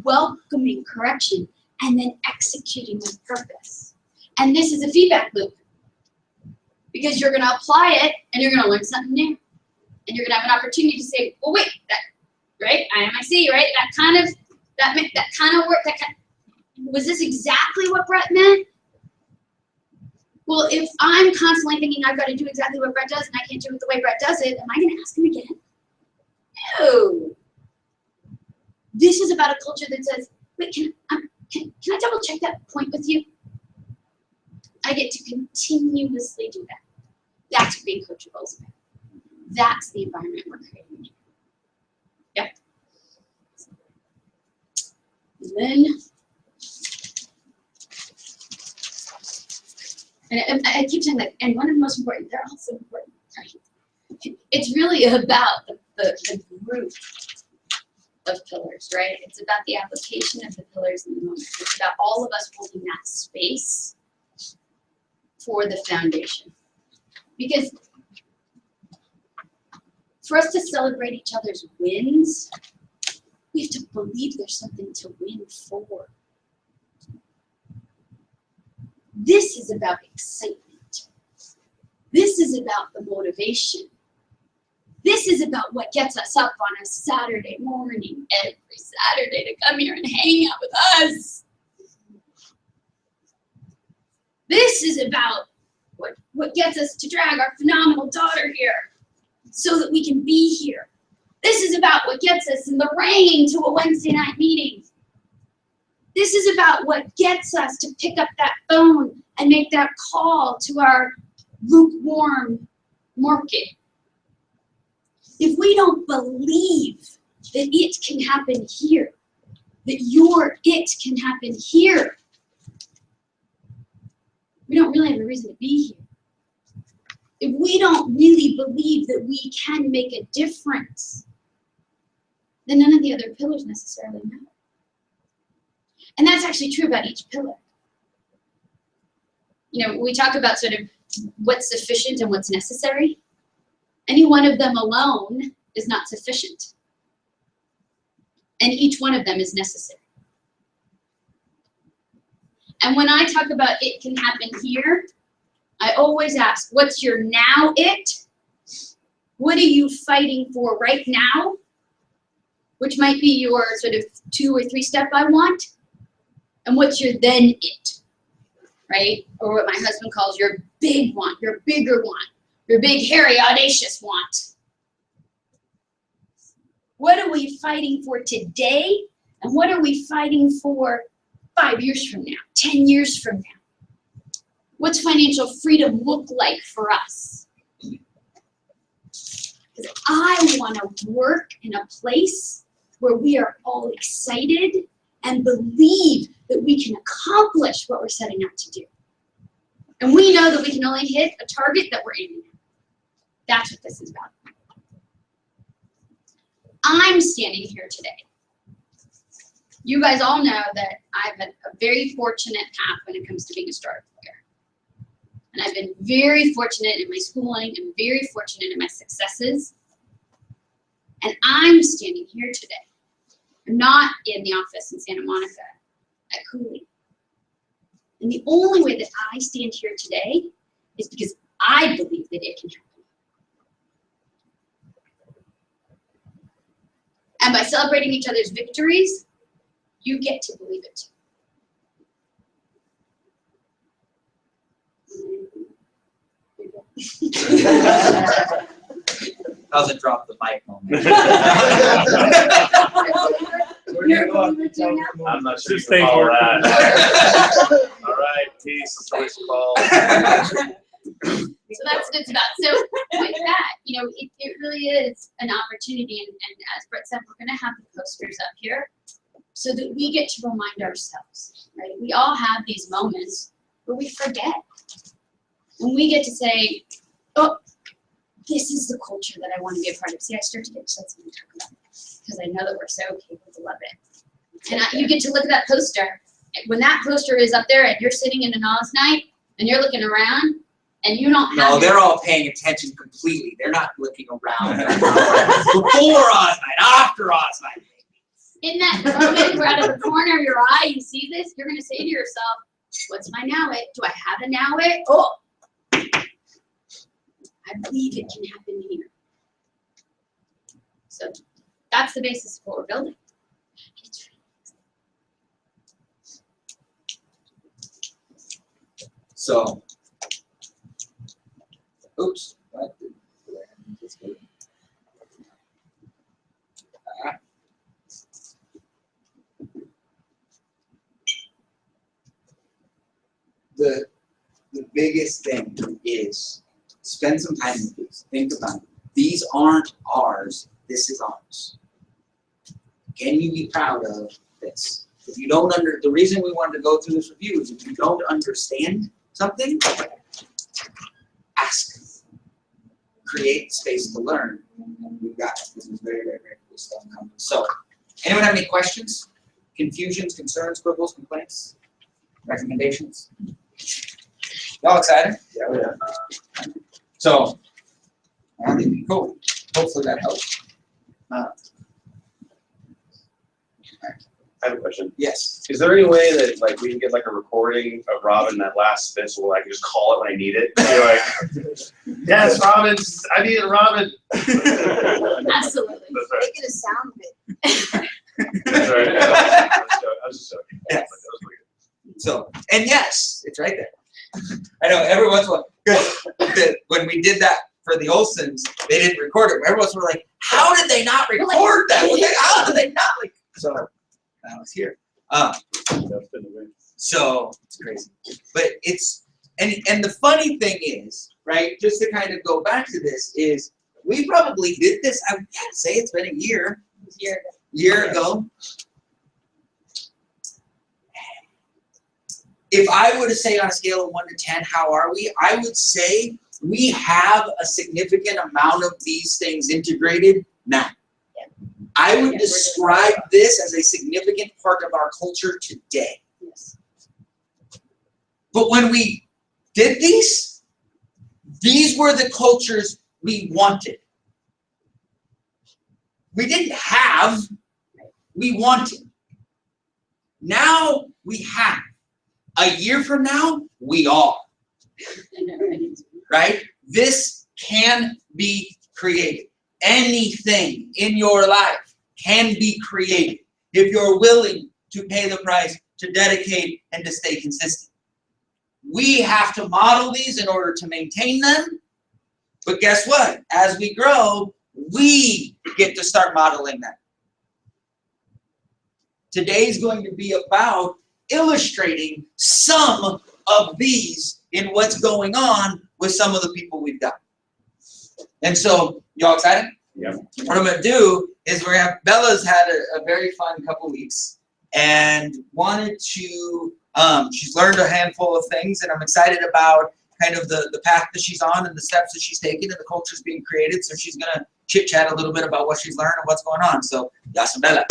welcoming correction, and then executing with purpose. And this is a feedback loop. Because you're gonna apply it and you're gonna learn something new. And you're gonna have an opportunity to say, well, wait, that, right? IMIC, right? That kind of work, was this exactly what Brett meant? Well, if I'm constantly thinking I've got to do exactly what Brett does and I can't do it the way Brett does it, am I gonna ask him again? No. This is about a culture that says, wait, can I double check that point with you? I get to continuously do that. That's what being coachable is about. That's the environment we're creating. Yep. And then, and I keep saying that, and one of the most important, they're also important, right? It's really about the group of pillars, right? It's about the application of the pillars in the moment. It's about all of us holding that space for the foundation. Because for us to celebrate each other's wins, we have to believe there's something to win for. This is about excitement. This is about the motivation. This is about what gets us up on a Saturday morning, every Saturday, to come here and hang out with us. This is about what gets us to drag our phenomenal daughter here so that we can be here. This is about what gets us in the rain to a Wednesday night meeting. This is about what gets us to pick up that phone and make that call to our lukewarm market. If we don't believe that it can happen here, that your it can happen here, we don't really have a reason to be here. If we don't really believe that we can make a difference, then none of the other pillars necessarily matter. And that's actually true about each pillar. You know, we talk about sort of what's sufficient and what's necessary. Any one of them alone is not sufficient. And each one of them is necessary. And when I talk about it can happen here, I always ask, what's your now it? What are you fighting for right now? Which might be your sort of 2 or 3 step I want. And what's your then it, right? Or what my husband calls your big want, your bigger want, your big, hairy, audacious want. What are we fighting for today? And what are we fighting for 5 years from now, 10 years from now? What's financial freedom look like for us? Because I want to work in a place where we are all excited and believe that we can accomplish what we're setting out to do. And we know that we can only hit a target that we're aiming at. That's what this is about. I'm standing here today. You guys all know that I've had a very fortunate path when it comes to being a startup lawyer. And I've been very fortunate in my schooling and very fortunate in my successes. And I'm standing here today. I'm not in the office in Santa Monica at Cooley. And the only way that I stand here today is because I believe that it can happen. And by celebrating each other's victories, you get to believe it too. How's it drop the mic moment? I'm not sure. Just you can follow stay that. All right, peace. Choice call. So that's what it's about. So with that, you know, it really is an opportunity, and as Brett said, we're going to have the posters up here so that we get to remind ourselves, right? We all have these moments where we forget. And we get to say, oh, this is the culture that I want to be a part of. See, I start to get excited when we talk about it because I know that we're so capable of it. And you get to look at that poster. When that poster is up there and you're sitting in an AAA'z night and you're looking around and you don't have... No, they're all paying attention completely. They're not looking around. Before AAA'z night, after AAA'z night. In that moment where out of the corner of your eye you see this, you're going to say to yourself, what's my now it? Do I have a now it? Oh, I believe it can happen here. So that's the basis of what we're building. So, oops. The biggest thing is spend some time with these. Think about it. These aren't ours. This is ours. Can you be proud of this? If you don't the reason we wanted to go through this review is if you don't understand something, ask. Create space to learn. And we've got it. This is very, very, very cool stuff coming. So, anyone have any questions, confusions, concerns, quibbles, complaints, recommendations? Y'all excited? Yeah. So, I think cool. Hopefully that helps. I have a question. Yes. Is there any way that like we can get like a recording of Robin that last spin so I can just call it when I need it? Be like, yes, Robin, I need it, Robin. Absolutely. That's right. Make it a sound bit. That's right. Yeah. I was just joking. Yes. That was really good. So, and yes, it's right there. I know every once in a while, good. When we did that for the Olsons, they didn't record it. Every once in a while, like, how did they not record that? How did they not? Like, so that was here. So it's crazy, but it's and the funny thing is, right? Just to kind of go back to this is we probably did this. I would say it's been a year ago. If I were to say on a scale of 1 to 10, how are we? I would say we have a significant amount of these things integrated now. I would describe this as a significant part of our culture today. Yes. But when we did these were the cultures we wanted. We didn't have, we wanted. Now we have. A year from now, we are. Right? This can be created. Anything in your life can be created if you're willing to pay the price, to dedicate, and to stay consistent. We have to model these in order to maintain them. But guess what? As we grow, we get to start modeling them. Today's going to be about illustrating some of these in what's going on with some of the people we've got. And so, y'all excited? Yeah. What I'm going to do is Bella's had a very fun couple weeks and wanted to, she's learned a handful of things, and I'm excited about kind of the path that she's on and the steps that she's taken and the cultures being created. So she's going to chit chat a little bit about what she's learned and what's going on. So, Yasa Bella.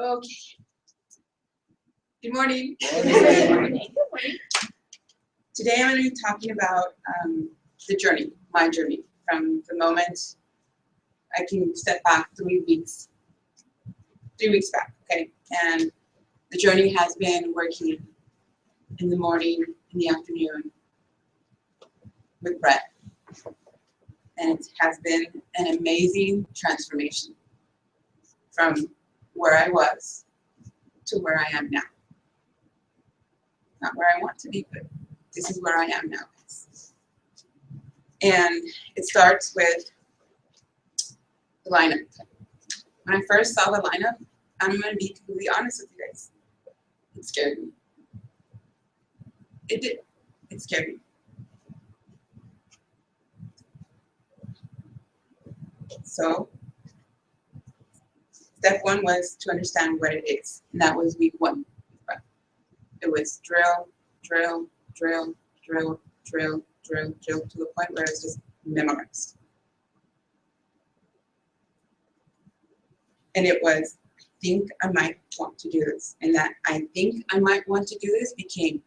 Okay. Good morning. Good morning. Today I'm going to be talking about the journey, my journey, from the moment I can step back 3 weeks back, okay? And the journey has been working in the morning, in the afternoon with Brett. And it has been an amazing transformation from where I was to where I am now. Not where I want to be, but this is where I am now. And it starts with the lineup. When I first saw the lineup, I'm going to be completely honest with you guys. It scared me. It did. It scared me. So, step one was to understand what it is, and that was week 1. It was drill, drill, drill, drill, drill, drill, drill, to the point where it's just memorized. And it was, I think I might want to do this. And that I think I might want to do this became,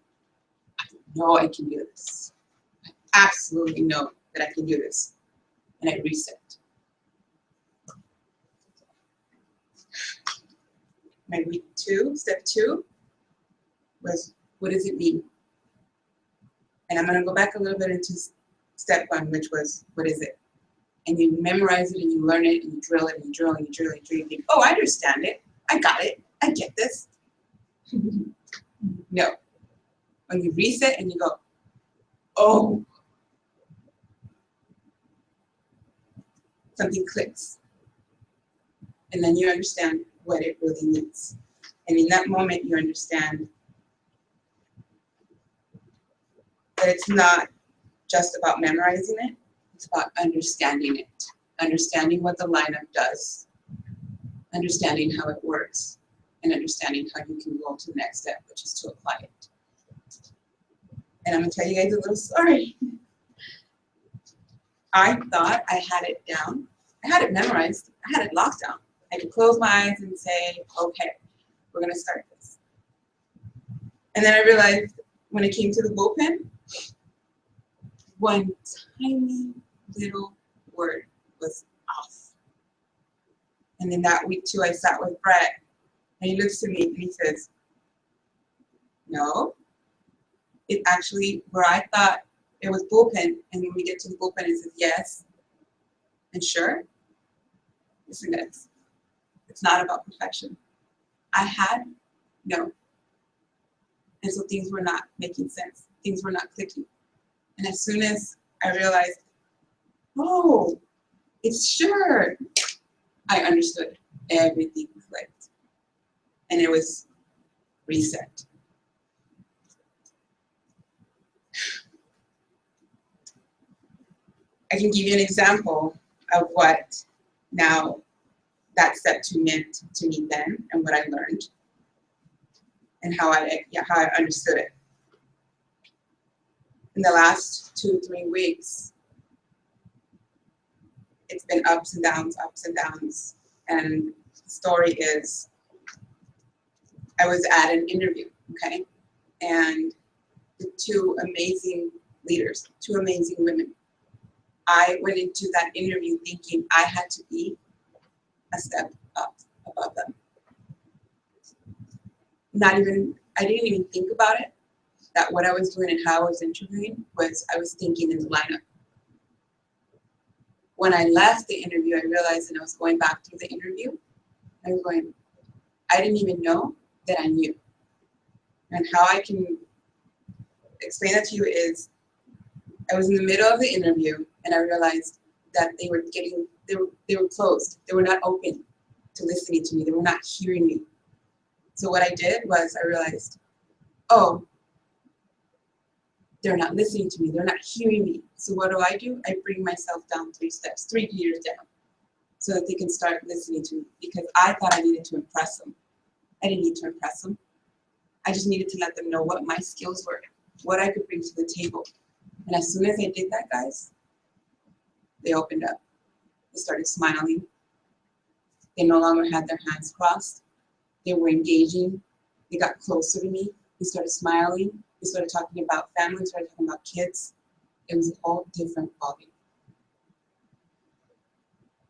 I know I can do this. I absolutely know that I can do this. And I reset. my week 2, step 2, was what does it mean? And I'm going to go back a little bit into step 1, which was what is it? And you memorize it and you learn it and you drill it and you drill and you drill and you drill and you think, oh, I understand it. I got it. I get this. No. When you reset and you go, oh, something clicks. And then you understand what it really means. And in that moment, you understand that it's not just about memorizing it, it's about understanding it. Understanding what the lineup does, understanding how it works, and understanding how you can go to the next step, which is to apply it. And I'm gonna tell you guys a little story. I thought I had it down. I had it memorized. I had it locked down. I could close my eyes and say, okay, we're gonna start this. And then I realized when it came to the bullpen, one tiny little word was off. And then that week 2, I sat with Brett, and he looks to me and he says, no, it actually, where I thought it was bullpen, and when we get to the bullpen, it says yes and sure. Listen, guys, it's not about perfection. I had no. And so things were not making sense. Things were not clicking. And as soon as I realized, oh, it's sure, I understood. Everything clicked. And it was reset. I can give you an example of what now that step 2 meant to me then and what I learned and how I understood it. In the last 2-3 weeks, it's been ups and downs. And the story is, I was at an interview, okay? And the 2 amazing leaders, 2 amazing women. I went into that interview thinking I had to be a step up above them. I didn't even think about it, that what I was doing and how I was interviewing was I was thinking in the lineup. When I left the interview, I realized, and I was going back through the interview, I was going, I didn't even know that I knew. And how I can explain that to you is, I was in the middle of the interview and I realized that they were closed. They were not open to listening to me. They were not hearing me. So what I did was I realized, oh, they're not listening to me. They're not hearing me. So what do? I bring myself down 3 steps, 3 gears down, so that they can start listening to me, because I thought I needed to impress them. I didn't need to impress them. I just needed to let them know what my skills were, what I could bring to the table. And as soon as I did that, guys, they opened up. They started smiling. They no longer had their hands crossed. They were engaging. They got closer to me. They started smiling. They started talking about family. They started talking about kids. It was a whole different ballgame.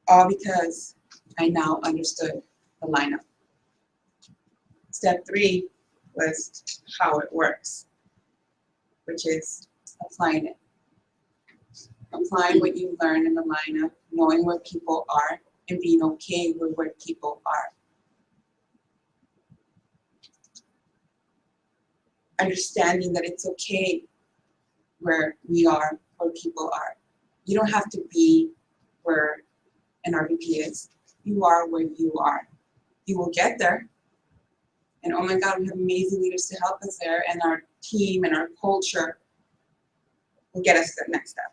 All because I now understood the lineup. Step 3 was how it works, which is applying it. Applying what you learn in the lineup, knowing where people are, and being okay with where people are. Understanding that it's okay where we are, where people are. You don't have to be where an RVP is. You are where you are. You will get there. And oh my God, we have amazing leaders to help us there, and our team and our culture will get us to the next step.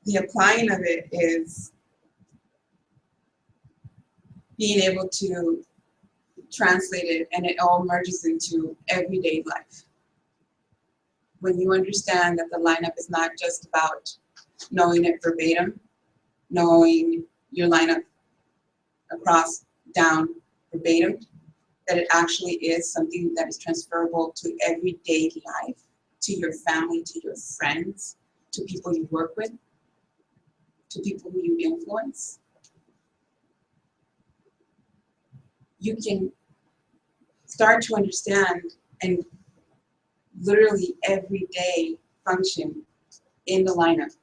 The applying of it is being able to translate it, and it all merges into everyday life. When you understand that the lineup is not just about knowing it verbatim, knowing your lineup across, down, verbatim, that it actually is something that is transferable to everyday life, to your family, to your friends, to people you work with, to people who you influence. you can start to understand and literally every day function in the lineup.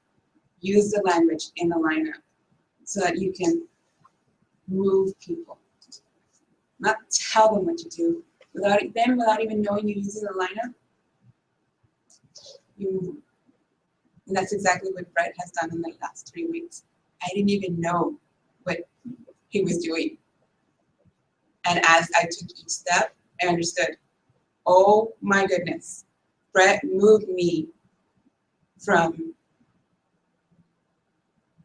Use the language in the lineup so that you can move people. Not tell them what to do. Without even knowing you're using the lineup, you move. And that's exactly what Brett has done in the last 3 weeks. I didn't even know what he was doing. And as I took each step, I understood, oh my goodness, Brett moved me from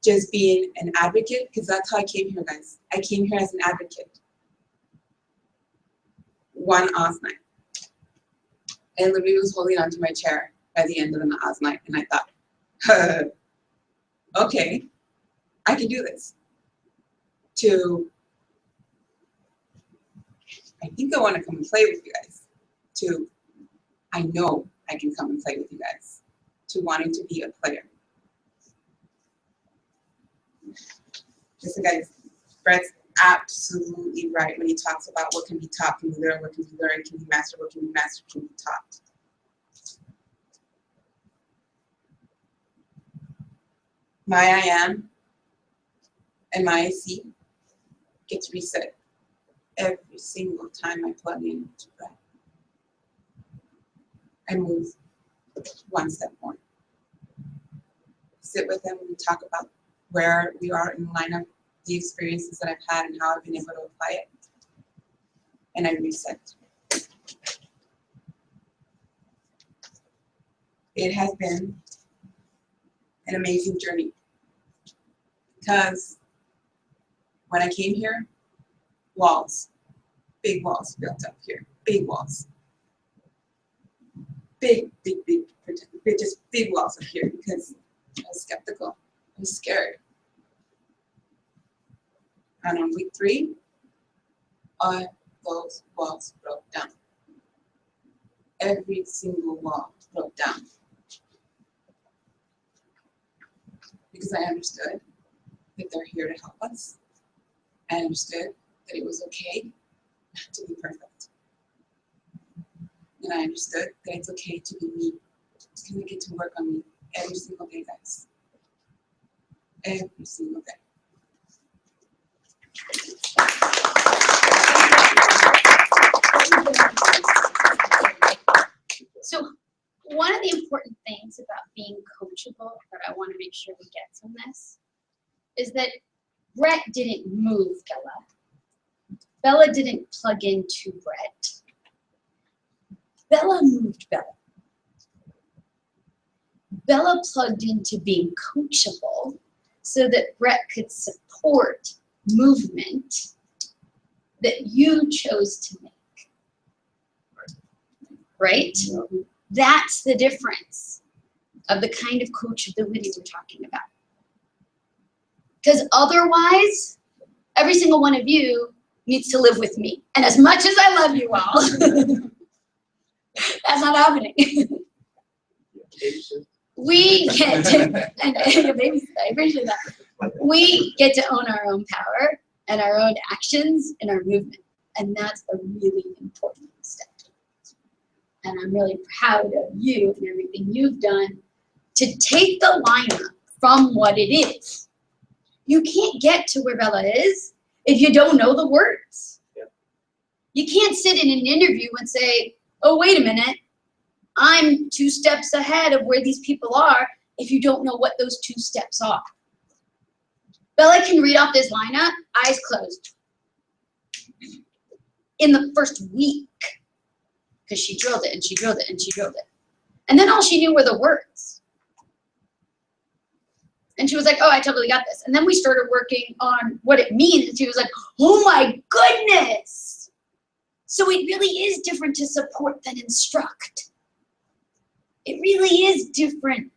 just being an advocate, because that's how I came here, guys. I came here as an advocate. One AA'z night. I literally was holding onto my chair by the end of the AA'z night, and I thought, okay, I can do this. To, I think I want to come and play with you guys. To, I know I can come and play with you guys. To wanting to be a player. Listen, guys, Brett's absolutely right when he talks about what can be taught, can be learned, what can be learned, can be mastered, what can be mastered, can be taught. My I am and my IC gets reset every single time I plug in to Brett. I move one step more. Sit with him and talk about where we are in the lineup, the experiences that I've had and how I've been able to apply it. And I reset. It has been an amazing journey. Because when I came here, walls, big walls built up here, big walls. Big walls up here because I was skeptical. I was scared. And on week 3, all those walls broke down. Every single wall broke down. Because I understood that they're here to help us. I understood that it was okay not to be perfect. And I understood that it's okay to be me. It's gonna get to work on me every single day, guys. Every single day. So one of the important things about being coachable that I want to make sure we get from this is that Brett didn't move Bella. Bella didn't plug into Brett. Bella moved Bella. Bella plugged into being coachable so that Brett could support movement that you chose to make. Right? That's the difference of the kind of coachability we're talking about. Because otherwise, every single one of you needs to live with me. And as much as I love you all, that's not happening. We get to, and I appreciate that. We get to own our own power and our own actions and our movement. And that's a really important step. And I'm really proud of you and everything you've done to take the lineup from what it is. You can't get to where Bella is if you don't know the words. Yeah. You can't sit in an interview and say, oh, wait a minute, I'm 2 steps ahead of where these people are if you don't know what those 2 steps are. Bella can read off this lineup, eyes closed. In the first week. Because she drilled it and she drilled it and she drilled it. And then all she knew were the words. And she was like, oh, I totally got this. And then we started working on what it means. And she was like, oh my goodness. So it really is different to support than instruct. It really is different.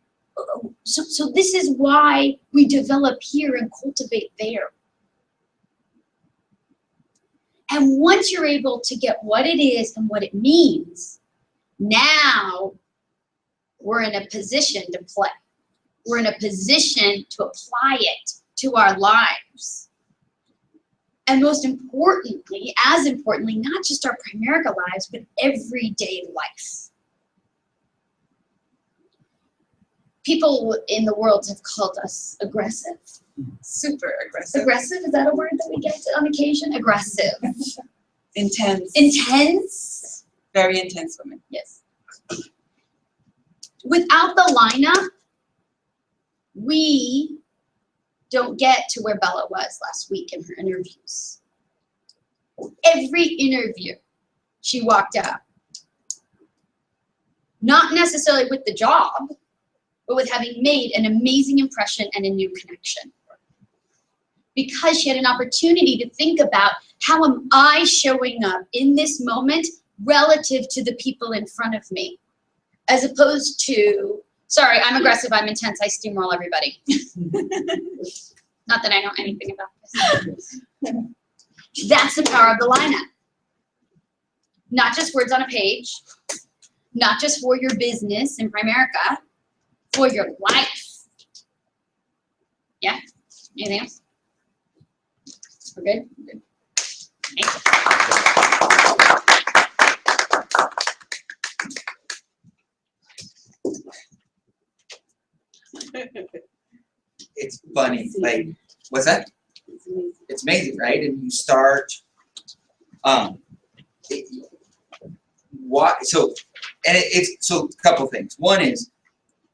So this is why we develop here and cultivate there. And once you're able to get what it is and what it means, now we're in a position to play. We're in a position to apply it to our lives. And most importantly, as importantly, not just our Primerica lives, but everyday life. People in the world have called us aggressive. Super aggressive. Aggressive, is that a word that we get on occasion? Aggressive. Intense. Intense. Very intense women. Yes. Without the lineup, we don't get to where Bella was last week in her interviews. Every interview, she walked out. Not necessarily with the job, but with having made an amazing impression and a new connection. Because she had an opportunity to think about, how am I showing up in this moment relative to the people in front of me? As opposed to, sorry, I'm aggressive, I'm intense, I steamroll everybody. Not that I know anything about this. That's the power of the lineup. Not just words on a page, not just for your business in Primerica, for your life. Yeah? Anything else? We're good? Good. It's funny, like, what's that? It's amazing, right? And you start, so a couple things. One is,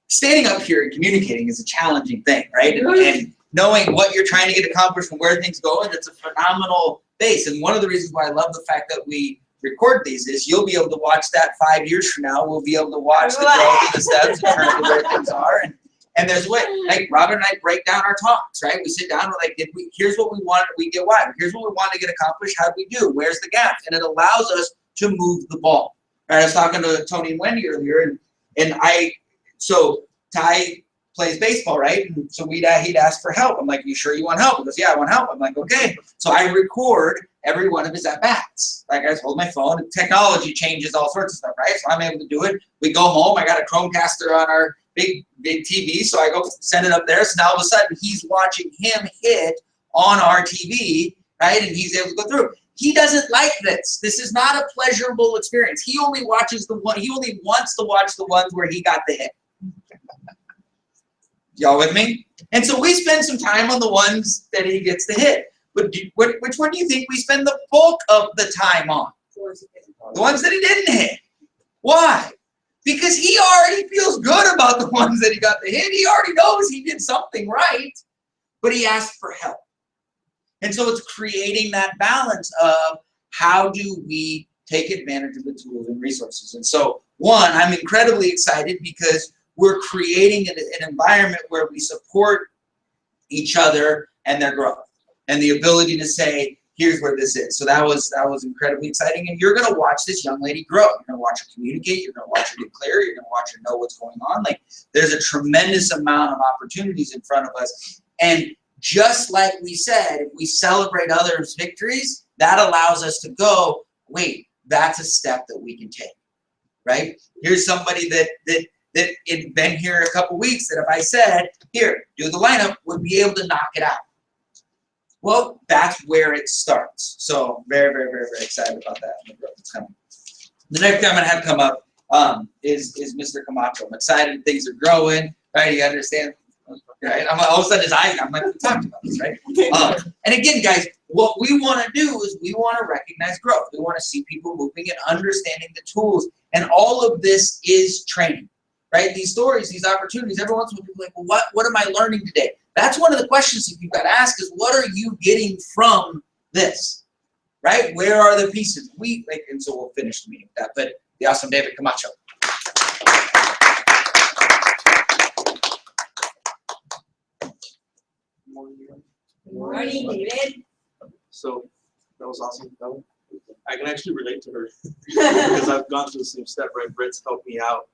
standing up here and communicating is a challenging thing, right? And knowing what you're trying to get accomplished and where things go, and it's a phenomenal base. And one of the reasons why I love the fact that we record these is you'll be able to watch that 5 years from now. We'll be able to watch the growth of the steps in terms of where things are. And there's a way, like Robin and I break down our talks, right? We sit down, we're like, here's what we want, we get why. Here's what we want to get accomplished, how do we do? Where's the gap? And it allows us to move the ball. Right? I was talking to Tony and Wendy earlier, so Ty plays baseball, right? And so he'd ask for help. I'm like, you sure you want help? He goes, yeah, I want help. I'm like, okay. So I record every one of his at-bats. Like, I just hold my phone, and technology changes all sorts of stuff, right? So I'm able to do it. We go home, I got a Chromecaster on our big TV, so I go send it up there. So now all of a sudden he's watching him hit on our TV, right? And he's able to go through. He doesn't like this. This is not a pleasurable experience. He only watches he only wants to watch the ones where he got the hit. Y'all with me? And so we spend some time on the ones that he gets the hit. But which one do you think we spend the bulk of the time on? The ones that he didn't hit. Why? Because he already feels good about the ones that he got the hit. He already knows he did something right, but he asked for help. And so it's creating that balance of how do we take advantage of the tools and resources. And so, one, I'm incredibly excited because we're creating an environment where we support each other and their growth and the ability to say, here's where this is. So that was incredibly exciting. And you're going to watch this young lady grow. You're going to watch her communicate. You're going to watch her get clear. You're going to watch her know what's going on. Like, there's a tremendous amount of opportunities in front of us. And just like we said, if we celebrate others' victories, that allows us to go, wait, that's a step that we can take, right? Here's somebody that had been here a couple weeks that if I said, here, do the lineup, would be able to knock it out. Well, that's where it starts. So very, very, very, very excited about that and the growth that's coming. The next guy I'm gonna have come up is Mr. Camacho. I'm excited, things are growing, right? You understand? Right? All of a sudden his eyes, I'm like, we talked about this, right? And again, guys, what we want to do is we want to recognize growth. We want to see people moving and understanding the tools. And all of this is training, right? These stories, these opportunities, every once in a while people are like, well, what am I learning today? That's one of the questions that you've got to ask is, what are you getting from this, right? Where are the pieces? And so we'll finish the meeting with that, but the awesome David Camacho. Good morning, David. So that was awesome. I can actually relate to her because I've gone through the same step, right? Brett's helped me out,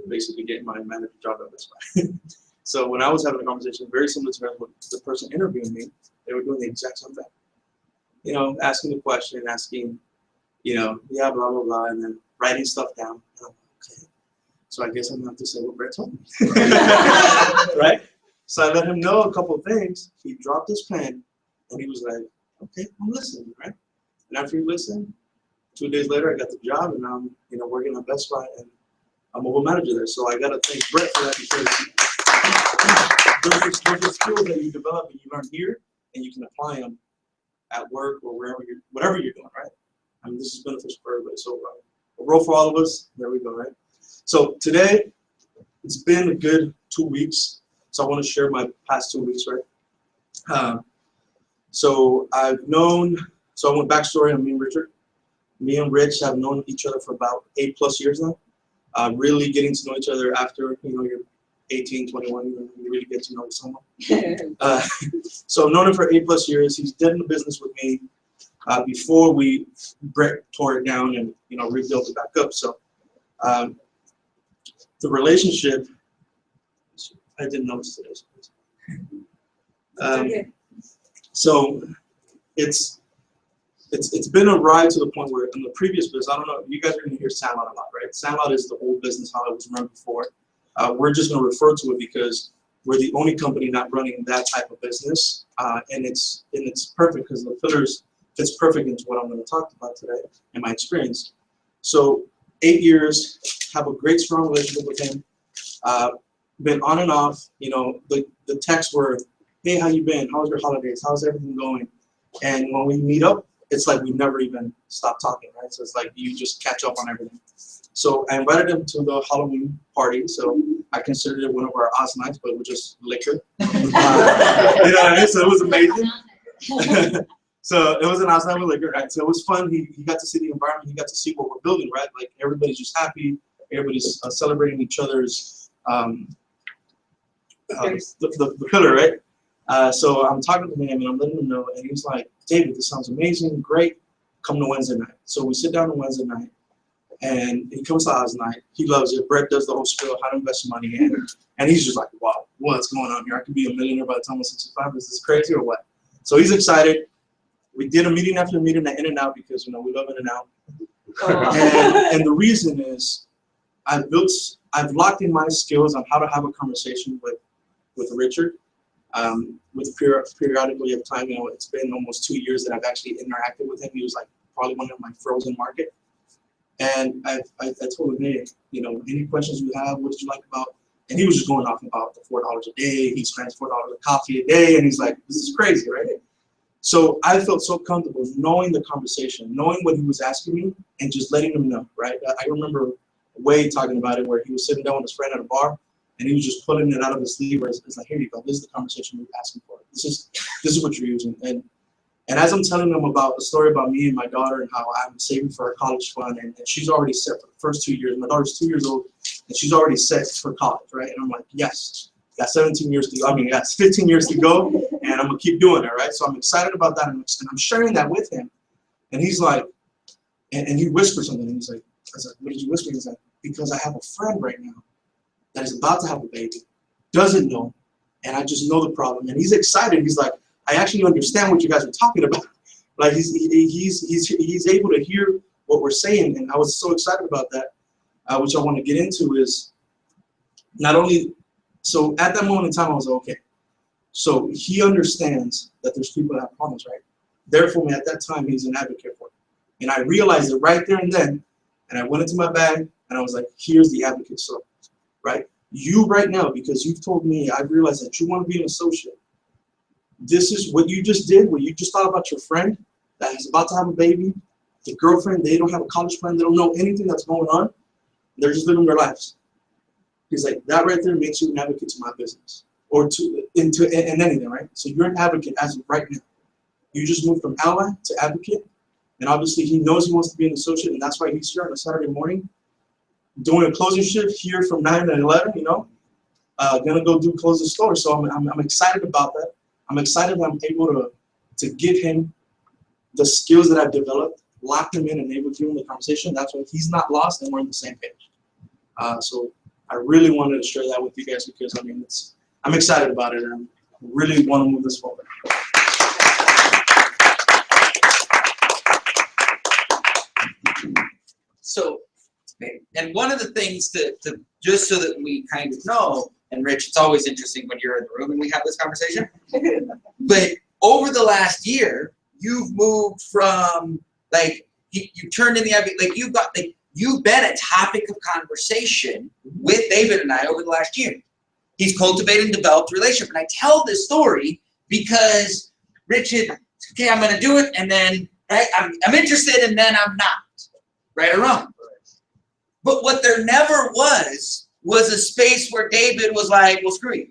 basically getting my manager job at this point. So when I was having a conversation very similar to her with the person interviewing me, they were doing the exact same thing. You know, asking the question, asking, you know, yeah, blah, blah, blah, and then writing stuff down. And I'm like, okay. So I guess I'm going to have to say what Brett told me. Right? So I let him know a couple of things. He dropped his pen, and he was like, okay, I'm listening, right? And after you listen, 2 days later, I got the job, and I'm, working at Best Buy, and I'm a mobile manager there. So I got to thank Brett for that, because those are skills that you develop and you learn here, and you can apply them at work or whatever you're doing, right? I mean, this is beneficial for everybody. So a role for all of us. There we go, right? So today, it's been a good 2 weeks. So I want to share my past 2 weeks, right? So I went backstory on me and Richard. Me and Rich have known each other for about 8+ years now. Really getting to know each other after, you're 18, 21, you really get to know someone. So I've known him for 8+ years. He's done the business with me before Brett tore it down and, rebuilt it back up. So the relationship, I didn't notice today. So it's been a ride to the point where in the previous business, I don't know, you guys are going to hear Sandlot a lot, right? Sandlot is the old business, how it was run before. We're just going to refer to it because we're the only company not running that type of business, and it's perfect because the pillars fits perfect into what I'm going to talk about today in my experience. So 8 years, have a great strong relationship with him. Been on and off, the texts were, hey, how you been? How's your holidays? How's everything going? And when we meet up, it's like we never even stop talking, right? So it's like you just catch up on everything. So I invited him to the Halloween party. So I considered it one of our AAA'z nights, but it was just liquor. You know what I mean? So it was amazing. So it was an AAA'z night with liquor, right? So it was fun. He got to see the environment. He got to see what we're building, right? Like everybody's just happy. Everybody's celebrating each other's the pillar, right? So I'm talking to him and I'm letting him know, and he's like, David, this sounds amazing, great. Come to Wednesday night. So we sit down on Wednesday night, and he comes to AAA'z night. He loves it. Brett does the whole spiel, how to invest money in, and he's just like, wow, what's going on here? I could be a millionaire by the time I'm 65. Is this crazy or what? So he's excited. We did a meeting after meeting at In-N-Out because we love In-N-Out. And the reason is I've locked in my skills on how to have a conversation with Richard. With periodically of time, it's been almost 2 years that I've actually interacted with him. He was like probably one of my frozen market. And I told him, hey, any questions you have, what did you like about? And he was just going off about the $4 a day. He spends $4 a coffee a day. And he's like, this is crazy, right? So I felt so comfortable knowing the conversation, knowing what he was asking me, and just letting him know, right? I remember Wade talking about it where he was sitting down with his friend at a bar, and he was just pulling it out of his sleeve. Where it's like, here you go. This is the conversation you're asking for. This is what you're using. And as I'm telling them about the story about me and my daughter and how I'm saving for her college fund, and she's already set for the first 2 years. My daughter's 2 years old, and she's already set for college, right? And I'm like, yes, got 17 years to go. I mean, that's 15 years to go, and I'm gonna keep doing it, right? So I'm excited about that, and I'm sharing that with him. And he's like, and he whispered something. And he's like, I said, what did you whisper? He's like, because I have a friend right now that is about to have a baby, doesn't know, and I just know the problem. And he's excited. He's like, I actually understand what you guys are talking about. Like he's able to hear what we're saying, and I was so excited about that. Which I want to get into is not only. So at that moment in time, I was like, okay. So he understands that there's people that have problems, right? Therefore, at that time, he's an advocate for it. And I realized it right there and then, and I went into my bag, and I was like, here's the advocate story, right? You right now, because you've told me, I've realized that you want to be an associate. This is what you just did, what you just thought about your friend that is about to have a baby, the girlfriend, they don't have a college plan, they don't know anything that's going on. They're just living their lives. He's like, that right there makes you an advocate to my business or in anything, right? So you're an advocate as of right now. You just moved from ally to advocate. And obviously he knows he wants to be an associate, and that's why he's here on a Saturday morning doing a closing shift here from 9 to 11, gonna go close the store. So I'm excited about that. I'm excited that I'm able to give him the skills that I've developed, lock him in, and able to give him the conversation. That's why he's not lost and we're on the same page. So I really wanted to share that with you guys because I'm excited about it and I really want to move this forward. So, and one of the things to just so that we kind of know, and Rich, it's always interesting when you're in the room and we have this conversation, but over the last year, you've moved from like you turned in the like you've been a topic of conversation with David and I over the last year. He's cultivated and developed a relationship. And I tell this story because Richard, okay, I'm going to do it, and then right, I'm interested, and then I'm not, right or wrong. But what there never was a space where David was like, well, screw you.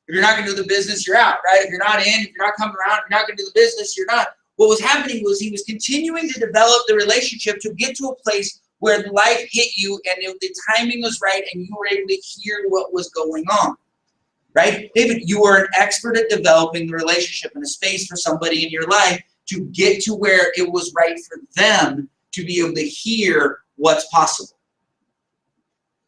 If you're not going to do the business, you're out, right? If you're not in, if you're not coming around, if you're not going to do the business, you're not. What was happening was he was continuing to develop the relationship to get to a place where life hit you and the timing was right and you were able to hear what was going on, right? David, you are an expert at developing the relationship and a space for somebody in your life to get to where it was right for them to be able to hear what's possible.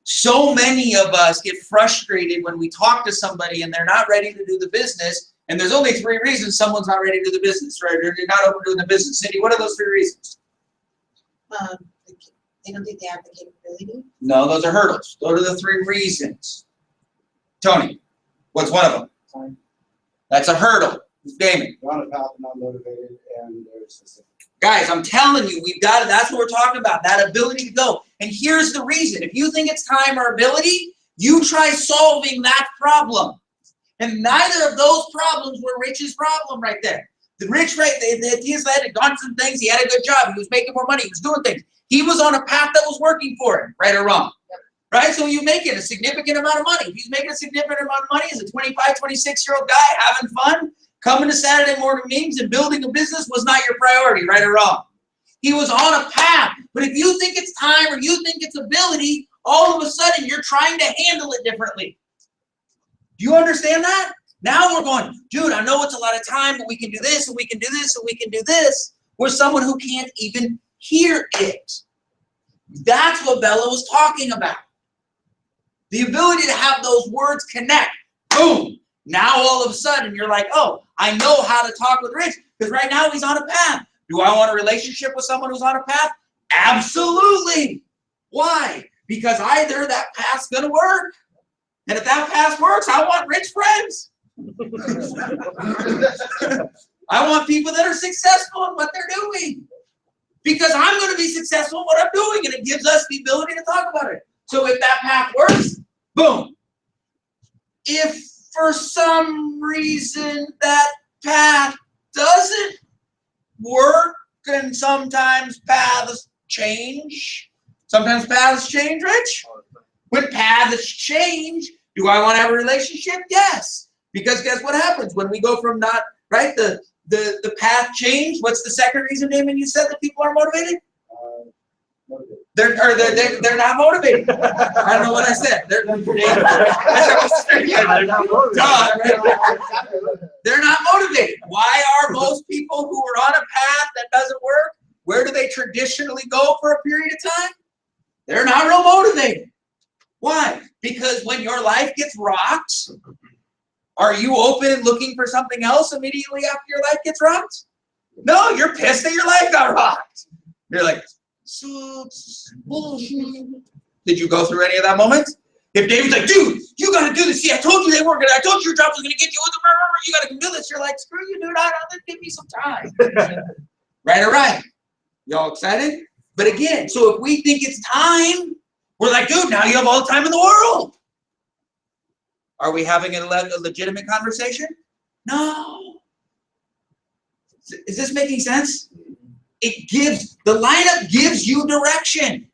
So many of us get frustrated when we talk to somebody and they're not ready to do the business, and there's only 3 reasons someone's not ready to do the business, right? They're not open to doing the business. Cindy, what are those 3 reasons? They don't think they have the capability. No, those are hurdles. Those are the 3 reasons. Tony, what's one of them? Time. That's a hurdle. Damon. They're on a path, not motivated, and they're specific. Guys, I'm telling you, we've got it. That's what we're talking about, that ability to go. And here's the reason. If you think it's time or ability, you try solving that problem. And neither of those problems were Rich's problem right there. The Rich, right, he had gone through things. He had a good job. He was making more money. He was doing things. He was on a path that was working for him, right or wrong. Right? So you making a significant amount of money. If he's making a significant amount of money as a 25, 26-year-old guy having fun, coming to Saturday morning meetings and building a business was not your priority, right or wrong. He was on a path. But if you think it's time or you think it's ability, all of a sudden you're trying to handle it differently. Do you understand that? Now we're going, dude, I know it's a lot of time, but we can do this and we can do this and we can do this. We're someone who can't even hear it. That's what Bella was talking about. The ability to have those words connect. Boom. Now all of a sudden you're like, oh, I know how to talk with Rich because right now he's on a path. Do I want a relationship with someone who's on a path? Absolutely. Why? Because either that path's going to work. And if that path works, I want rich friends. I want people that are successful in what they're doing. Because I'm going to be successful in what I'm doing, and it gives us the ability to talk about it. So if that path works, boom. If for some reason that path doesn't work, and sometimes paths change. Sometimes paths change, Rich. When paths change, do I want to have a relationship? Yes. Because guess what happens when we go from not, right, the path change? What's the second reason, Damon, you said that people are motivated? Motivated. They're not motivated. I don't know what I said. They're not motivated. Why are most people who are on a path that doesn't work, where do they traditionally go for a period of time? They're not real motivated. Why? Because when your life gets rocked, are you open and looking for something else immediately after your life gets rocked? No, you're pissed that your life got rocked. You're like, sucks. Did you go through any of that moment? If David's like, dude, you got to do this. See, I told you they weren't going to. I told you your job was going to get you. You got to do this. You're like, screw you, dude. I don't give me some time. Right or right? Y'all excited? But again, so if we think it's time, we're like, dude, now you have all the time in the world. Are we having a legitimate conversation? No. Is this making sense? The lineup gives you direction.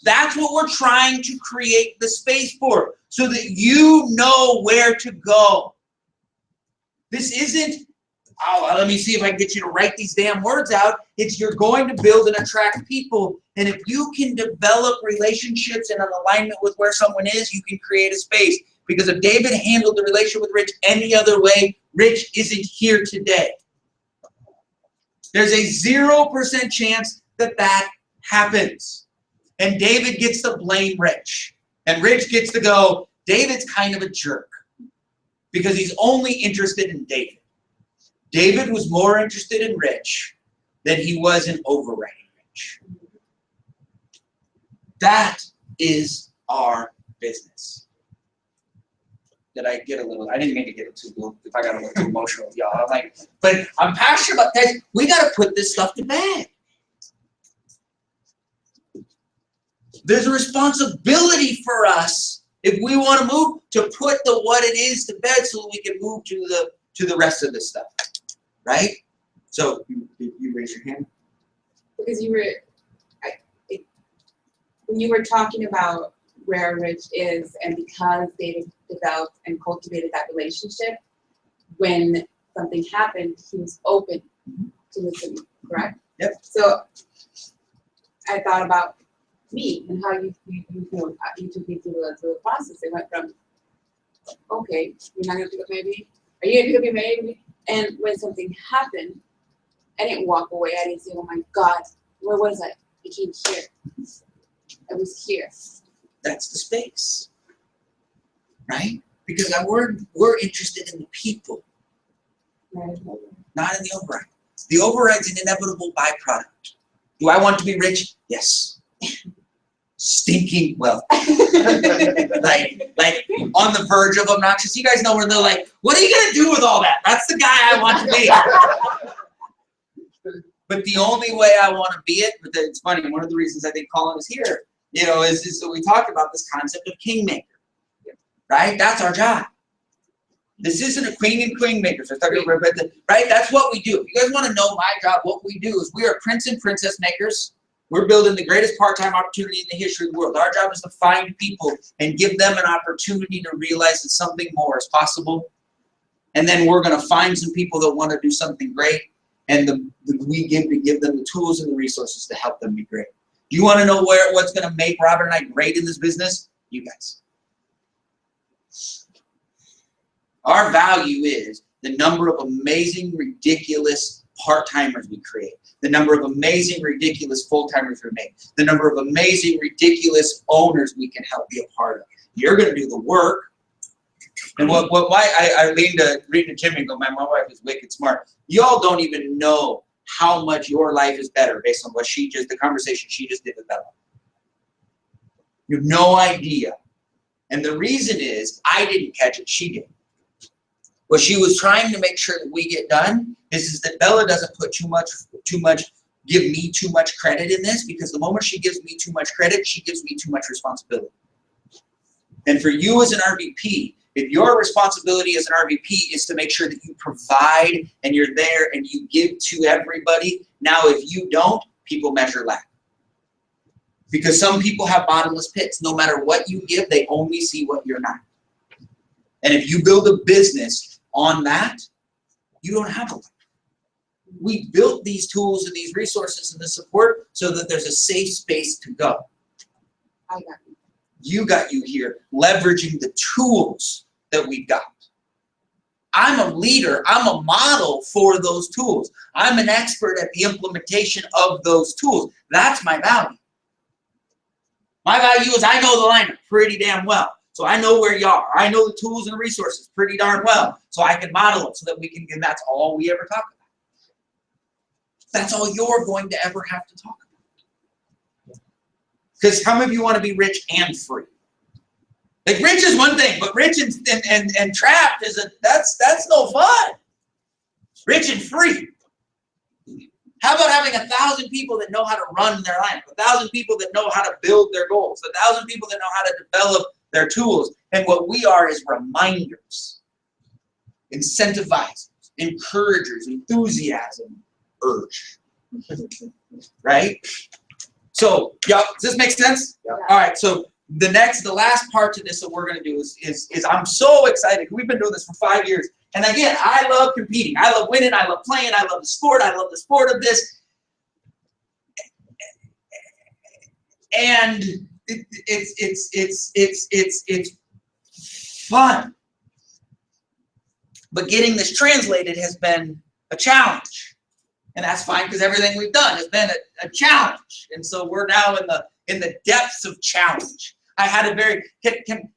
That's what we're trying to create the space for, so that you know where to go. This isn't, oh, let me see if I can get you to write these damn words out. It's you're going to build and attract people. And if you can develop relationships in an alignment with where someone is, you can create a space. Because if David handled the relationship with Rich any other way, Rich isn't here today. There's a 0% chance that that happens. And David gets to blame Rich. And Rich gets to go, David's kind of a jerk. Because he's only interested in David. David was more interested in Rich than he was in overriding Rich. That is our business. Did I get a little? I didn't mean to get it too low. If I got a little too emotional with y'all, I'm like, but I'm passionate about that. We got to put this stuff to bed. There's a responsibility for us if we want to move to put the what it is to bed so we can move to the rest of this stuff, right? So you raise your hand. Because you were, when you were talking about where Rich is, and because they developed and cultivated that relationship, when something happened, he was open to listening, correct? Yep. So I thought about me and how you took me through the process. It went from, okay, you're not gonna pick up my baby? Are you gonna pick up your baby? And when something happened, I didn't walk away. I didn't say, oh my God, where was I? I came here. I was here. That's the space, right? Because we're interested in the people, not in the override. The override's an inevitable byproduct. Do I want to be rich? Yes. Stinking wealth. like on the verge of obnoxious. You guys know where they're like, what are you gonna do with all that? That's the guy I want to be. But the only way I want to be it, but it's funny, one of the reasons I think Colin is here, is that we talked about this concept of kingmaker, right? That's our job. This isn't a queen and queenmaker, so right? That's what we do. If you guys want to know my job, what we do is we are prince and princess makers. We're building the greatest part-time opportunity in the history of the world. Our job is to find people and give them an opportunity to realize that something more is possible. And then we're going to find some people that want to do something great, and we give them the tools and the resources to help them be great. Do you want to know what's going to make Robert and I great in this business? You guys. Our value is the number of amazing, ridiculous part-timers we create, the number of amazing, ridiculous full-timers we make, the number of amazing, ridiculous owners we can help be a part of. You're going to do the work. And why I lean to Jimmy and go, my wife is wicked smart. Y'all don't even know how much your life is better based on the conversation she just did with Bella. You have no idea. And the reason is, I didn't catch it, she did. What she was trying to make sure that we get done is that Bella doesn't put give me too much credit in this, because the moment she gives me too much credit, she gives me too much responsibility. And for you as an RVP, if your responsibility as an RVP is to make sure that you provide and you're there and you give to everybody, now if you don't, people measure lack. Because some people have bottomless pits. No matter what you give, they only see what you're not. And if you build a business on that, you don't have a life. We built these tools and these resources and the support so that there's a safe space to go. I got you. You got you here, leveraging the tools that we've got. I'm a leader. I'm a model for those tools. I'm an expert at the implementation of those tools. That's my value. My value is I know the lineup pretty damn well. So I know where you are. I know the tools and resources pretty darn well. So I can model them so that we can, and that's all we ever talk about. That's all you're going to ever have to talk about. Because how many of you want to be rich and free? Like, rich is one thing, but rich and trapped that's no fun. Rich and free. How about having 1,000 people that know how to run their life, 1,000 people that know how to build their goals, 1,000 people that know how to develop their tools? And what we are is reminders, incentivizers, encouragers, enthusiasm, urge. Right? So, yeah, does this make sense? Yeah. All right, so the last part to this that we're going to do is I'm so excited. We've been doing this for 5 years. And again, I love competing. I love winning. I love playing. I love the sport. I love the sport of this. And it's fun. But getting this translated has been a challenge. And that's fine, because everything we've done has been a challenge. And so we're now in the depths of challenge. I had a very can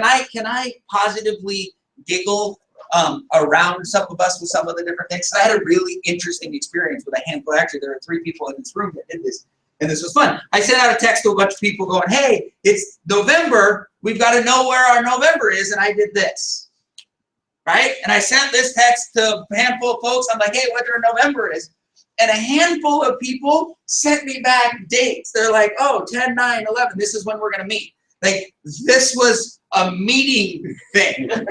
I positively giggle around some of us with some of the different things? I had a really interesting experience with a handful. Actually, there are 3 people in this room that did this. And this was fun. I sent out a text to a bunch of people going, hey, it's November. We've got to know where our November is. And I did this. Right? And I sent this text to a handful of folks. I'm like, hey, what your November is. And a handful of people sent me back dates. They're like, oh, 10, 9, 11. This is when we're going to meet. Like, this was a meeting thing. And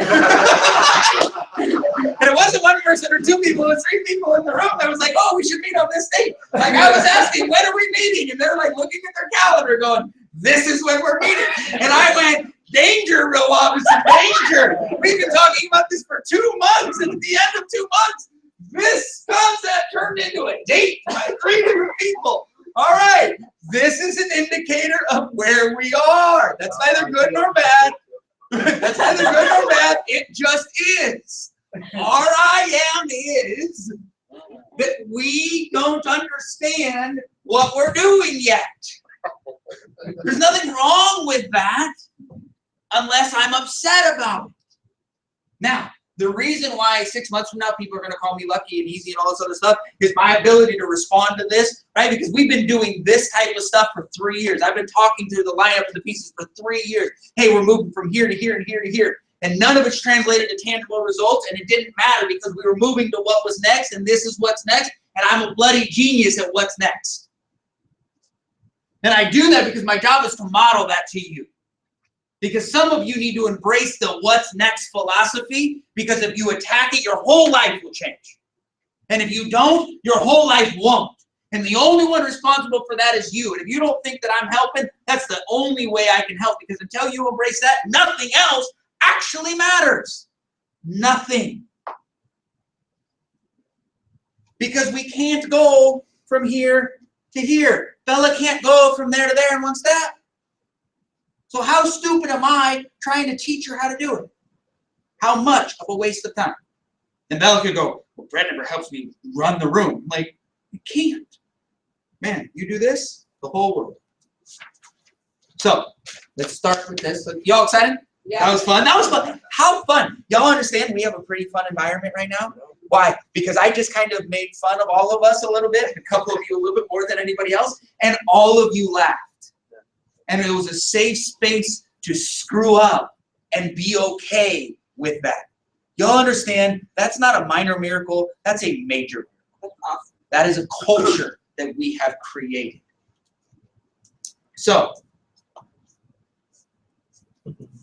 it wasn't one person or two people, it was 3 people in the room that was like, oh, we should meet on this date. Like, I was asking, when are we meeting? And they're like looking at their calendar going, this is when we're meeting. And I went, danger, real officer, danger. We've been talking about this for 2 months. And at the end of 2 months, this concept turned into a date by 3 different people. All right, this is an indicator of where we are. That's neither good nor bad. That's neither good nor bad. It just is. Our I am is that we don't understand what we're doing yet. There's nothing wrong with that unless I'm upset about it. Now, the reason why 6 months from now people are going to call me lucky and easy and all this other stuff is my ability to respond to this, right? Because we've been doing this type of stuff for 3 years. I've been talking through the lineup of the pieces for 3 years. Hey, we're moving from here to here and here to here. And none of it's translated to tangible results, and it didn't matter because we were moving to what was next, and this is what's next, and I'm a bloody genius at what's next. And I do that because my job is to model that to you. Because some of you need to embrace the what's next philosophy, because if you attack it, your whole life will change. And if you don't, your whole life won't. And the only one responsible for that is you. And if you don't think that I'm helping, that's the only way I can help, because until you embrace that, nothing else actually matters. Nothing. Because we can't go from here to here. Bella can't go from there to there in one step. So how stupid am I trying to teach her how to do it? How much of a waste of time? And Bella could go, well, Brett never helps me run the room. I'm like, you can't. Man, you do this, the whole world. So let's start with this. Y'all excited? Yeah. That was fun. That was fun. How fun. Y'all understand we have a pretty fun environment right now? Why? Because I just kind of made fun of all of us a little bit, a couple of you a little bit more than anybody else, and all of you laughed. And it was a safe space to screw up and be okay with that. Y'all understand that's not a minor miracle, that's a major miracle. That is a culture that we have created. So,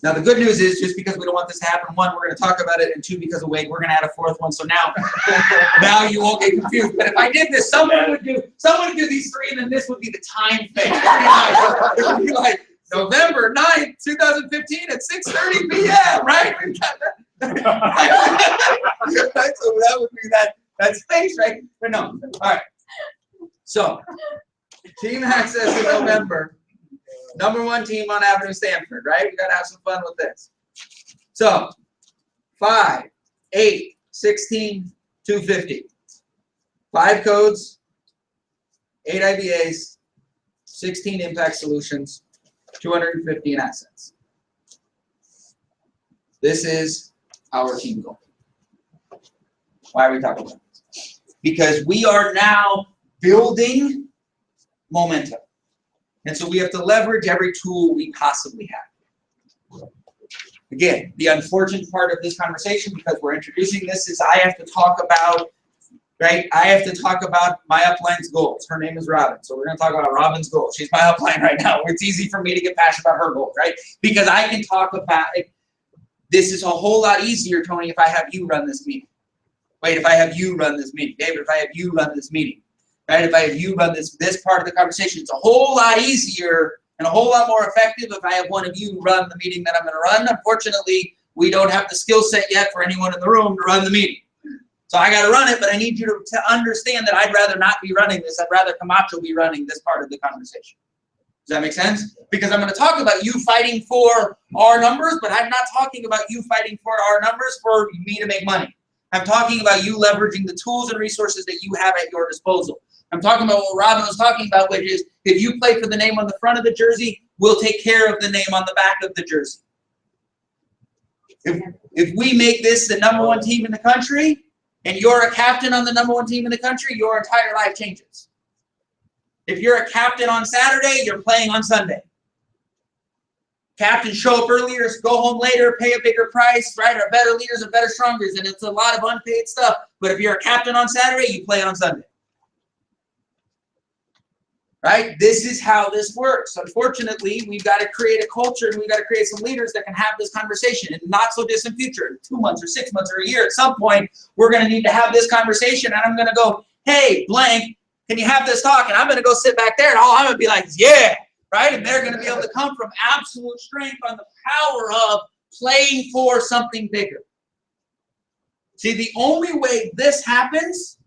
now the good news is, just because we don't want this to happen, 1, we're going to talk about it, and 2, because of Wade, we're going to add a 4th one. So now you won't get confused. But if I did this, someone would do these 3, and then this would be the time thing. It would be like November 9th, 2015 at 6:30 p.m. Right? So that would be that space, right? But no. All right. So team access in November. #1 team on Avenue Stanford, right? We gotta have some fun with this. So 5, 8, 16, 250. 5 codes, 8 IBAs, 16 impact solutions, 250 in assets. This is our team goal. Why are we talking about this? Because we are now building momentum. And so we have to leverage every tool we possibly have. Again, the unfortunate part of this conversation, because we're introducing this, is I have to talk about, right? I have to talk about my upline's goals. Her name is Robin. So we're going to talk about Robin's goals. She's my upline right now. It's easy for me to get passionate about her goals, right? Because I can talk about it. This is a whole lot easier, Tony, if I have you run this meeting. Wait, if I have you run this meeting. David, if I have you run this meeting. Right? If I have you run this part of the conversation, it's a whole lot easier and a whole lot more effective if I have one of you run the meeting that I'm going to run. Unfortunately, we don't have the skill set yet for anyone in the room to run the meeting. So I got to run it, but I need you to understand that I'd rather not be running this. I'd rather Camacho be running this part of the conversation. Does that make sense? Because I'm going to talk about you fighting for our numbers, but I'm not talking about you fighting for our numbers for me to make money. I'm talking about you leveraging the tools and resources that you have at your disposal. I'm talking about what Robin was talking about, which is if you play for the name on the front of the jersey, we'll take care of the name on the back of the jersey. If we make this the #1 team in the country, and you're a captain on the #1 team in the country, your entire life changes. If you're a captain on Saturday, you're playing on Sunday. Captains show up earlier, go home later, pay a bigger price, right? Are better leaders and better strongers, and it's a lot of unpaid stuff. But if you're a captain on Saturday, you play on Sunday. Right? This is how this works. Unfortunately, we've got to create a culture and we've got to create some leaders that can have this conversation in not so distant future, in 2 months or 6 months or a year. At some point, we're going to need to have this conversation, and I'm going to go, hey, blank, can you have this talk? And I'm going to go sit back there, and all I'm going to be like, yeah. Right? And they're going to be able to come from absolute strength on the power of playing for something bigger. See, the only way this happens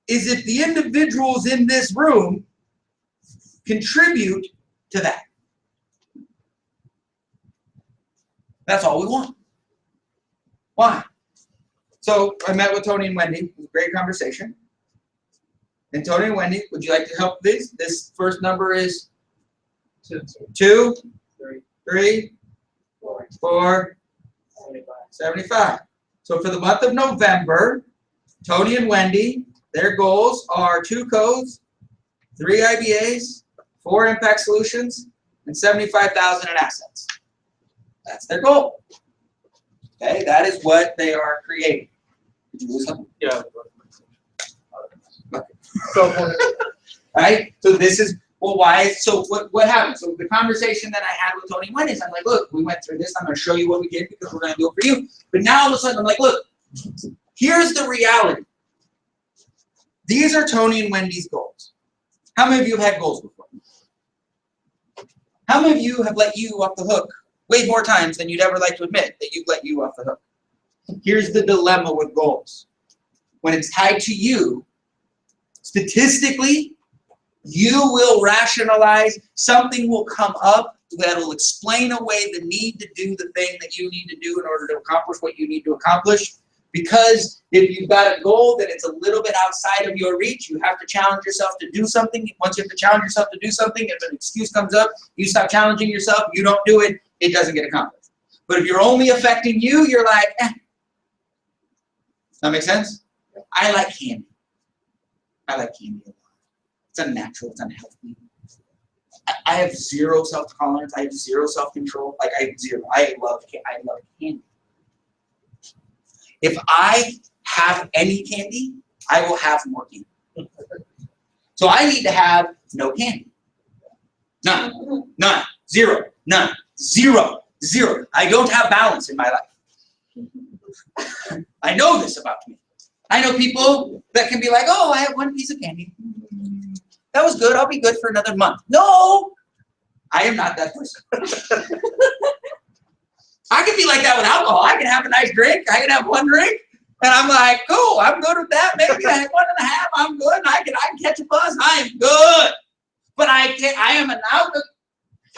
is if the individuals in this room contribute to that. That's all we want. Why? So I met with Tony and Wendy. It was a great conversation. And Tony and Wendy, would you like to help these? This first number is 2, 3, 4, 75. So for the month of November, Tony and Wendy, their goals are 2 codes, 3 IBAs, 4 impact solutions, and 75,000 in assets. That's their goal. Okay, that is what they are creating. Did you lose something? Yeah. Right? So this is, well, why? So what happened? So the conversation that I had with Tony and Wendy is, I'm like, look, we went through this. I'm going to show you what we did because we're going to do it for you. But now all of a sudden, I'm like, look, here's the reality. These are Tony and Wendy's goals. How many of you have had goals before? How many of you have let you off the hook way more times than you'd ever like to admit that you've let you off the hook? Here's the dilemma with goals. When it's tied to you, statistically, you will rationalize, something will come up that will explain away the need to do the thing that you need to do in order to accomplish what you need to accomplish. Because if you've got a goal that it's a little bit outside of your reach, you have to challenge yourself to do something. Once you have to challenge yourself to do something, if an excuse comes up, you stop challenging yourself, you don't do it, it doesn't get accomplished. But if you're only affecting you, you're like, eh. Does that make sense? I like candy. I like candy a lot. It's unnatural, it's unhealthy. I have zero self-tolerance, I have zero self-control. Like I have zero. I love candy. If I have any candy, I will have more candy. So I need to have no candy. None. None. Zero. None. Zero. Zero. I don't have balance in my life. I know this about me. I know people that can be like, oh, I have one piece of candy. That was good. I'll be good for another month. No, I am not that person. I can be like that with alcohol. I can have a nice drink. I can have one drink, and I'm like, cool, I'm good with that. Maybe I have 1.5. I'm good. I can catch a buzz. I am good. But I am an alcoholic.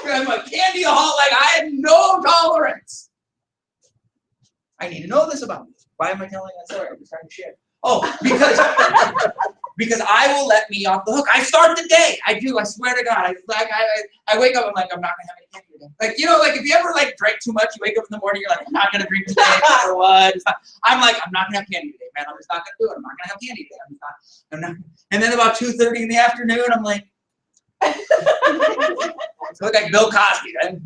I'm a candyaholic. I have no tolerance. I need to know this about me. Why am I telling that story? I'm just trying to share. Oh, because I will let me off the hook. I start the day. I do. I swear to God. I wake up. I'm like, I'm not gonna have any candy today. Like, you know, like if you ever like drank too much, you wake up in the morning. You're like, I'm not gonna drink today or what? I'm like, I'm not gonna have candy today, man. I'm just not gonna do it. I'm not gonna have candy today. I'm not. And then about 2:30 in the afternoon, I'm like, I look like Bill Cosby. Right?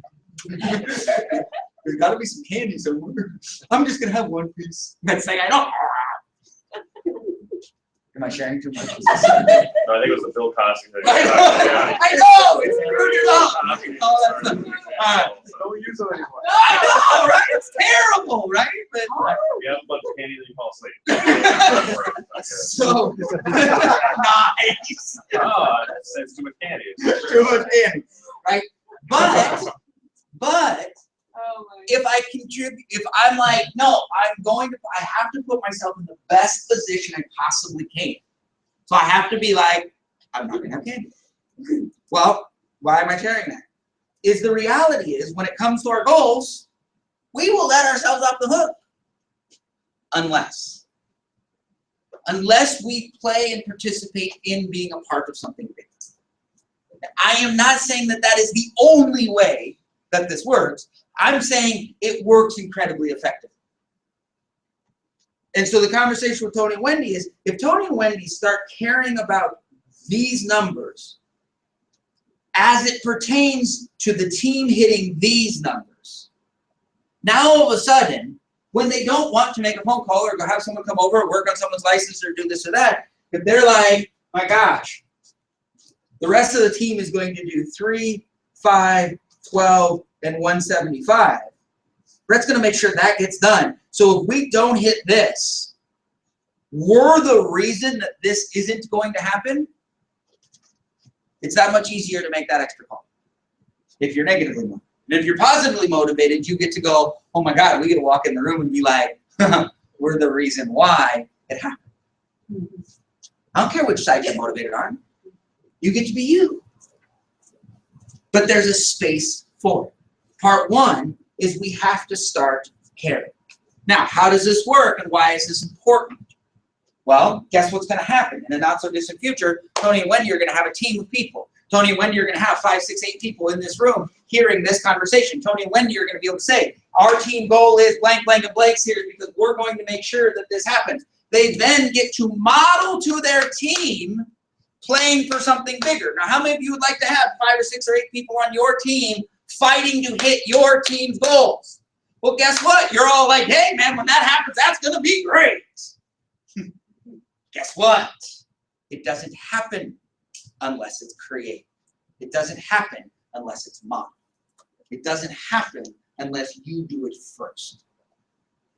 There's got to be some candy somewhere. I'm just gonna have one piece. Next thing I know. Am I sharing too much? No, I think it was the Bill Cosby thing. I know! It's screwed it up! All that stuff. Don't use it anymore. I know, right? It's terrible, right? But, You have a bunch of candy, then you fall asleep. so, nice! Oh, it's too much candy. Too much candy, right? But, Oh my. if I contribute, if I'm like, no, I have to put myself in the best position I possibly can. So I have to be like, I'm not gonna have candy. Well, why am I sharing that? The reality is when it comes to our goals, we will let ourselves off the hook. Unless we play and participate in being a part of something big. I am not saying that that is the only way that this works. I'm saying it works incredibly effectively. And so the conversation with Tony and Wendy is, if Tony and Wendy start caring about these numbers as it pertains to the team hitting these numbers. Now all of a sudden, when they don't want to make a phone call or go have someone come over or work on someone's license or do this or that, if they're like, my gosh, the rest of the team is going to do 3, 5, 12, and 175. Brett's going to make sure that gets done. So if we don't hit this, we're the reason that this isn't going to happen. It's that much easier to make that extra call if you're negatively motivated. And if you're positively motivated, you get to go, oh my God, we get to walk in the room and be like, we're the reason why it happened. I don't care which side you're motivated on. You get to be you. But there's a space for it. Part one is we have to start caring. Now, how does this work and why is this important? Well, guess what's going to happen? In a not so distant future, Tony and Wendy are going to have a team of people. Tony and Wendy are going to have 5, 6, 8 people in this room hearing this conversation. Tony and Wendy are going to be able to say, our team goal is blank, blank, and blank's here because we're going to make sure that this happens. They then get to model to their team playing for something bigger. Now, how many of you would like to have 5 or 6 or 8 people on your team fighting to hit your team's goals? Well, guess what? You're all like, hey, man, when that happens, that's going to be great. Guess what? It doesn't happen unless it's created. It doesn't happen unless it's modeled. It doesn't happen unless you do it first.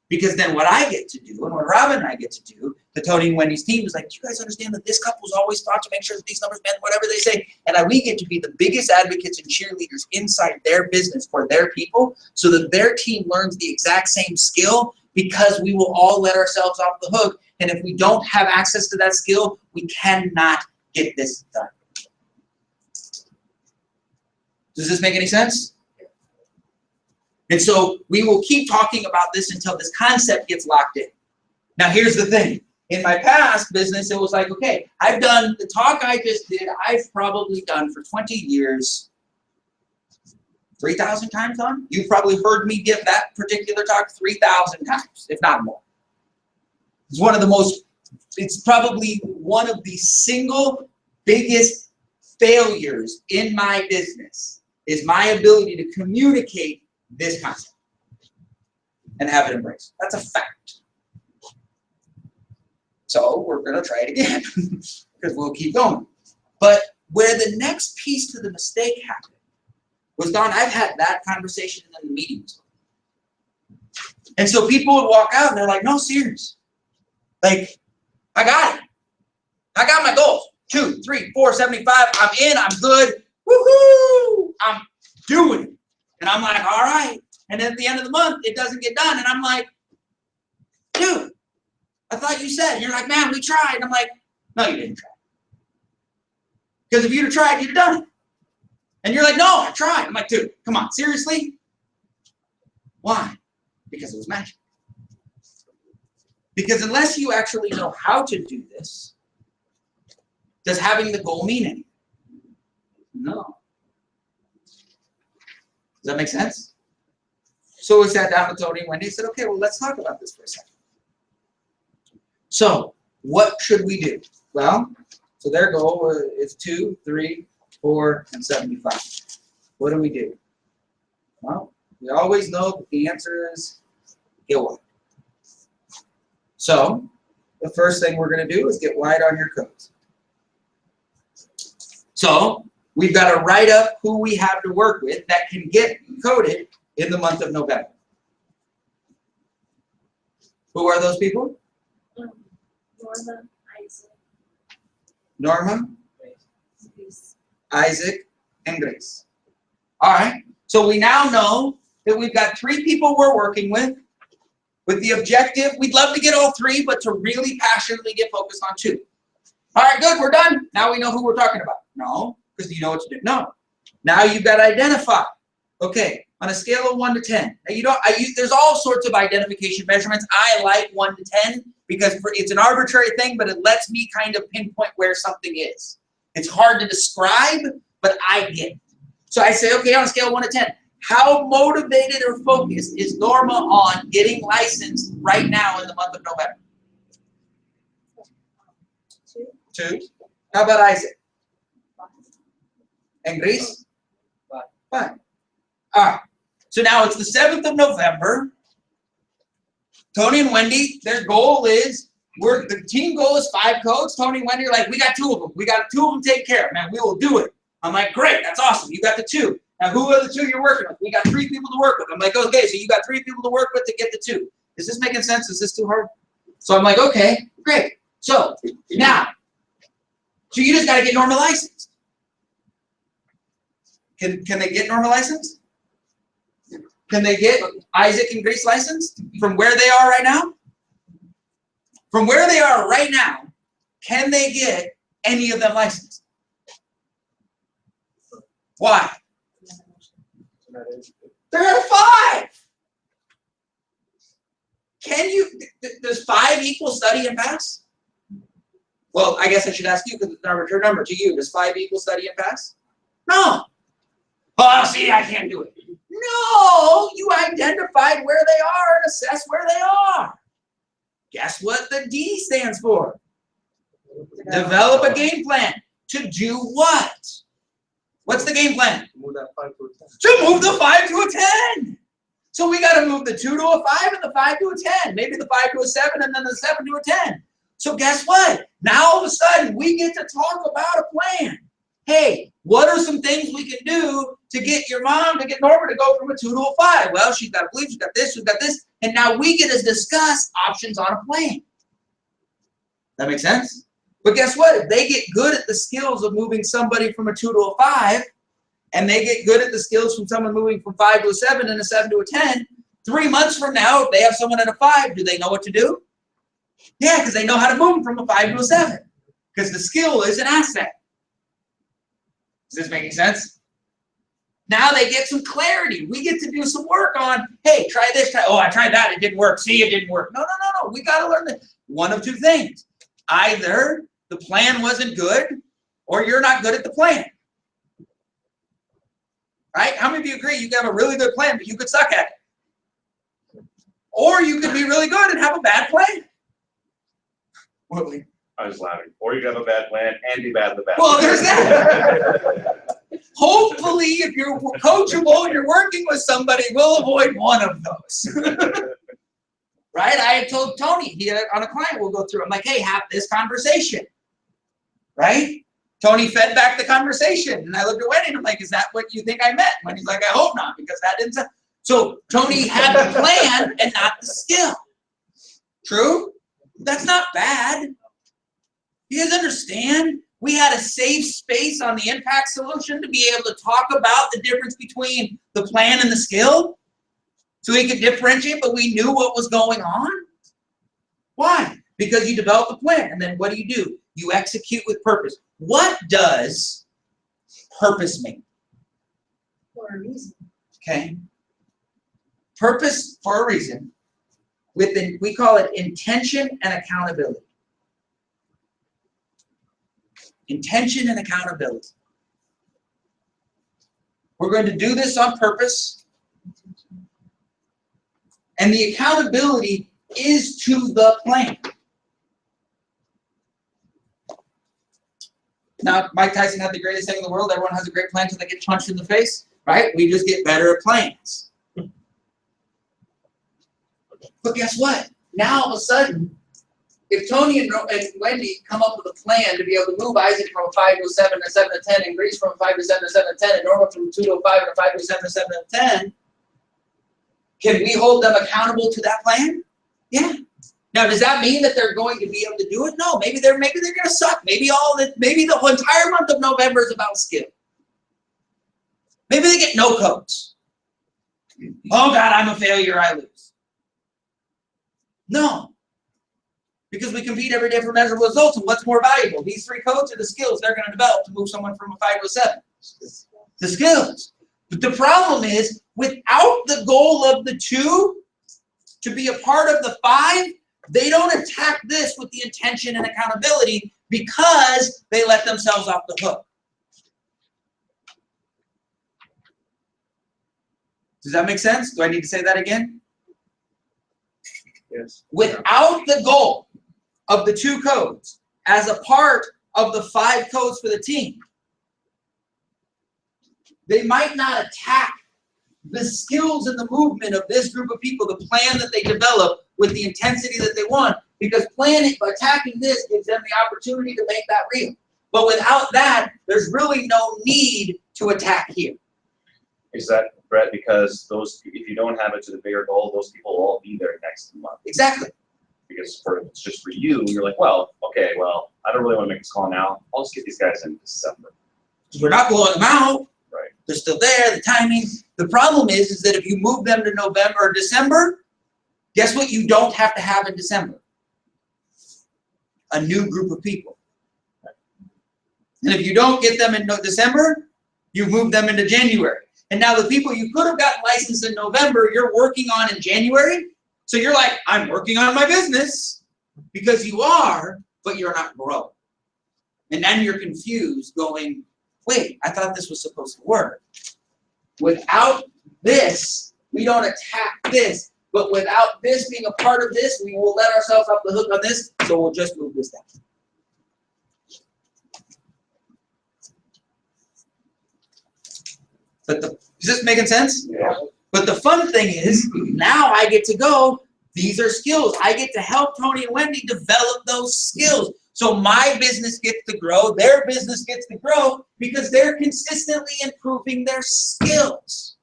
Because then what I get to do, and what Robin and I get to do, the Tony and Wendy's team is like, do you guys understand that this couple's always thought to make sure that these numbers meant whatever they say? And we get to be the biggest advocates and cheerleaders inside their business for their people so that their team learns the exact same skill because we will all let ourselves off the hook. And if we don't have access to that skill, we cannot get this done. Does this make any sense? And so we will keep talking about this until this concept gets locked in. Now here's the thing. In my past business, it was like, okay, I've done the talk I just did, I've probably done for 20 years, 3,000 times on. You've probably heard me give that particular talk 3,000 times, if not more. It's probably one of the single biggest failures in my business is my ability to communicate this concept and have it embraced. That's a fact. So we're going to try it again because we'll keep going. But where the next piece to the mistake happened was, Don, I've had that conversation in the meetings. And so people would walk out and they're like, no, serious. Like, I got it. I got my goals. 2, 3, 4, 75. I'm in. I'm good. Woohoo! I'm doing it. And I'm like, all right. And then at the end of the month, it doesn't get done. And I'm like, dude, I thought you said. And you're like, man, we tried. And I'm like, no, you didn't try. Because if you'd have tried, you'd have done it. And you're like, no, I tried. I'm like, dude, come on, seriously? Why? Because it was magic. Because unless you actually know how to do this, does having the goal mean anything? No. Does that make sense? So we sat down with Tony and Wendy and said, okay, well, let's talk about this for a second. So what should we do? Well, so their goal is 2, 3, 4, and 75. What do we do? Well, we always know that the answer is get wide. So the first thing we're going to do is get wide on your codes. So we've got to write up who we have to work with that can get coded in the month of November. Who are those people? Norma, Isaac. Norma, Grace. Isaac, and Grace. All right. So we now know that we've got 3 people we're working with the objective. We'd love to get all 3, but to really passionately get focused on 2. All right, good. We're done. Now we know who we're talking about. No, because you know what to do. No. Now you've got to identify. Okay, on a scale of 1 to 10. Now there's all sorts of identification measurements. I like 1 to 10 because it's an arbitrary thing, but it lets me kind of pinpoint where something is. It's hard to describe, but I get it. So I say, okay, on a scale of 1 to 10, how motivated or focused is Norma on getting licensed right now in the month of November? 2. 2. How about Isaac? And Greece? Fine. All right. So now it's the 7th of November. Tony and Wendy, their goal is, the team goal is 5 codes. Tony and Wendy are like, we got 2 of them. We got 2 of them taken care of, man. We will do it. I'm like, great, that's awesome. You got the 2. Now, who are the 2 you're working with? We got 3 people to work with. I'm like, okay, so you got 3 people to work with to get the 2. Is this making sense? Is this too hard? So I'm like, okay, great. So now, so you just got to get normal licensed. Can they get normal licensed? Can they get Isaac and Grace licensed from where they are right now? From where they are right now, can they get any of them licensed? Why? They're at a 5. Can you, does 5 equal study and pass? Well, I guess I should ask you because it's an number to you. Does 5 equal study and pass? No. Oh, see, I can't do it. No, you identified where they are and assess where they are. Guess what the D stands for? Develop a game plan. To do what? What's the game plan? Move that 5 to a 10. To move the 5 to a 10. So we got to move the 2 to a 5 and the 5 to a 10. Maybe the 5 to a 7 and then the 7 to a 10. So guess what? Now all of a sudden we get to talk about a plan. Hey, what are some things we can do to get your mom, to get Norma to go from a 2 to a 5? Well, she's got a belief, she's got this, she's got this. And now we get to discuss options on a plan. That makes sense? But guess what? If they get good at the skills of moving somebody from a 2 to a 5, and they get good at the skills from someone moving from 5 to a 7 and a 7 to a 10, 3 months from now, if they have someone at a 5, do they know what to do? Yeah, because they know how to move them from a 5 to a 7. Because the skill is an asset. Is this making sense? Now they get some clarity. We get to do some work on, hey, try this, try, oh, I tried that, it didn't work. See, it didn't work. No. We got to learn that. One of 2 things. Either the plan wasn't good, or you're not good at the plan. Right? How many of you agree you can have a really good plan, but you could suck at it? Or you could be really good and have a bad plan. What, Lee? I was laughing. Or you could have a bad plan and be bad at the bad. Well, there's that. Hopefully, if you're coachable and you're working with somebody, we'll avoid one of those. Right? I had told Tony, he had, on a client we'll go through, I'm like, hey, have this conversation. Right? Tony fed back the conversation. And I looked at Wendy and I'm like, is that what you think I meant? Wendy's like, I hope not, because that didn't sound. So Tony had the plan and not the skill. True? That's not bad. You guys understand? We had a safe space on the impact solution to be able to talk about the difference between the plan and the skill. So we could differentiate, but we knew what was going on. Why? Because you develop a plan, and then what do? You execute with purpose. What does purpose mean? For a reason. Okay. Purpose for a reason. We call it intention and accountability. Intention and accountability. We're going to do this on purpose. And the accountability is to the plan. Now, Mike Tyson had the greatest thing in the world. Everyone has a great plan until they get punched in the face, right? We just get better at plans. But guess what? Now, all of a sudden, if Tony and Wendy come up with a plan to be able to move Isaac from a 5 to a 7 and a 7 to 10, and Greece from a 5 to 7 to 7 to 10, and Norma from a 2 to a 5 and a 5 to 7 to 7 to 10, can we hold them accountable to that plan? Yeah. Now, does that mean that they're going to be able to do it? No. Maybe they're going to suck. Maybe the whole entire month of November is about skill. Maybe they get no codes. Oh God, I'm a failure. I lose. No. Because we compete every day for measurable results, and what's more valuable? These 3 codes are the skills they're going to develop to move someone from a 5 to a 7. The skills. But the problem is, without the goal of the 2 to be a part of the 5, they don't attack this with the intention and accountability because they let themselves off the hook. Does that make sense? Do I need to say that again? Yes. Without the goal of the 2 codes as a part of the 5 codes for the team, They might not attack the skills and the movement of this group of people, the plan that they develop with the intensity that they want, because attacking this gives them the opportunity to make that real. But without that, there's really no need to attack here. Is that, Brett, because if you don't have it to the bigger goal, those people will all be there next month? Exactly. Because it's just for you, you're like, well, okay, well, I don't really want to make this call now. I'll just get these guys in December. We're not blowing them out. Right. They're still there, the timing. The problem is that if you move them to November or December, guess what you don't have to have in December? A new group of people. And if you don't get them in December, you move them into January. And now the people you could have gotten licensed in November, you're working on in January. So you're like, I'm working on my business, because you are, but you're not growing. And then you're confused going, wait, I thought this was supposed to work. Without this, we don't attack this. But without this being a part of this, we will let ourselves off the hook on this, so we'll just move this down. But is this making sense? Yeah. But the fun thing is, now I get to go, these are skills. I get to help Tony and Wendy develop those skills. So my business gets to grow, their business gets to grow, because they're consistently improving their skills.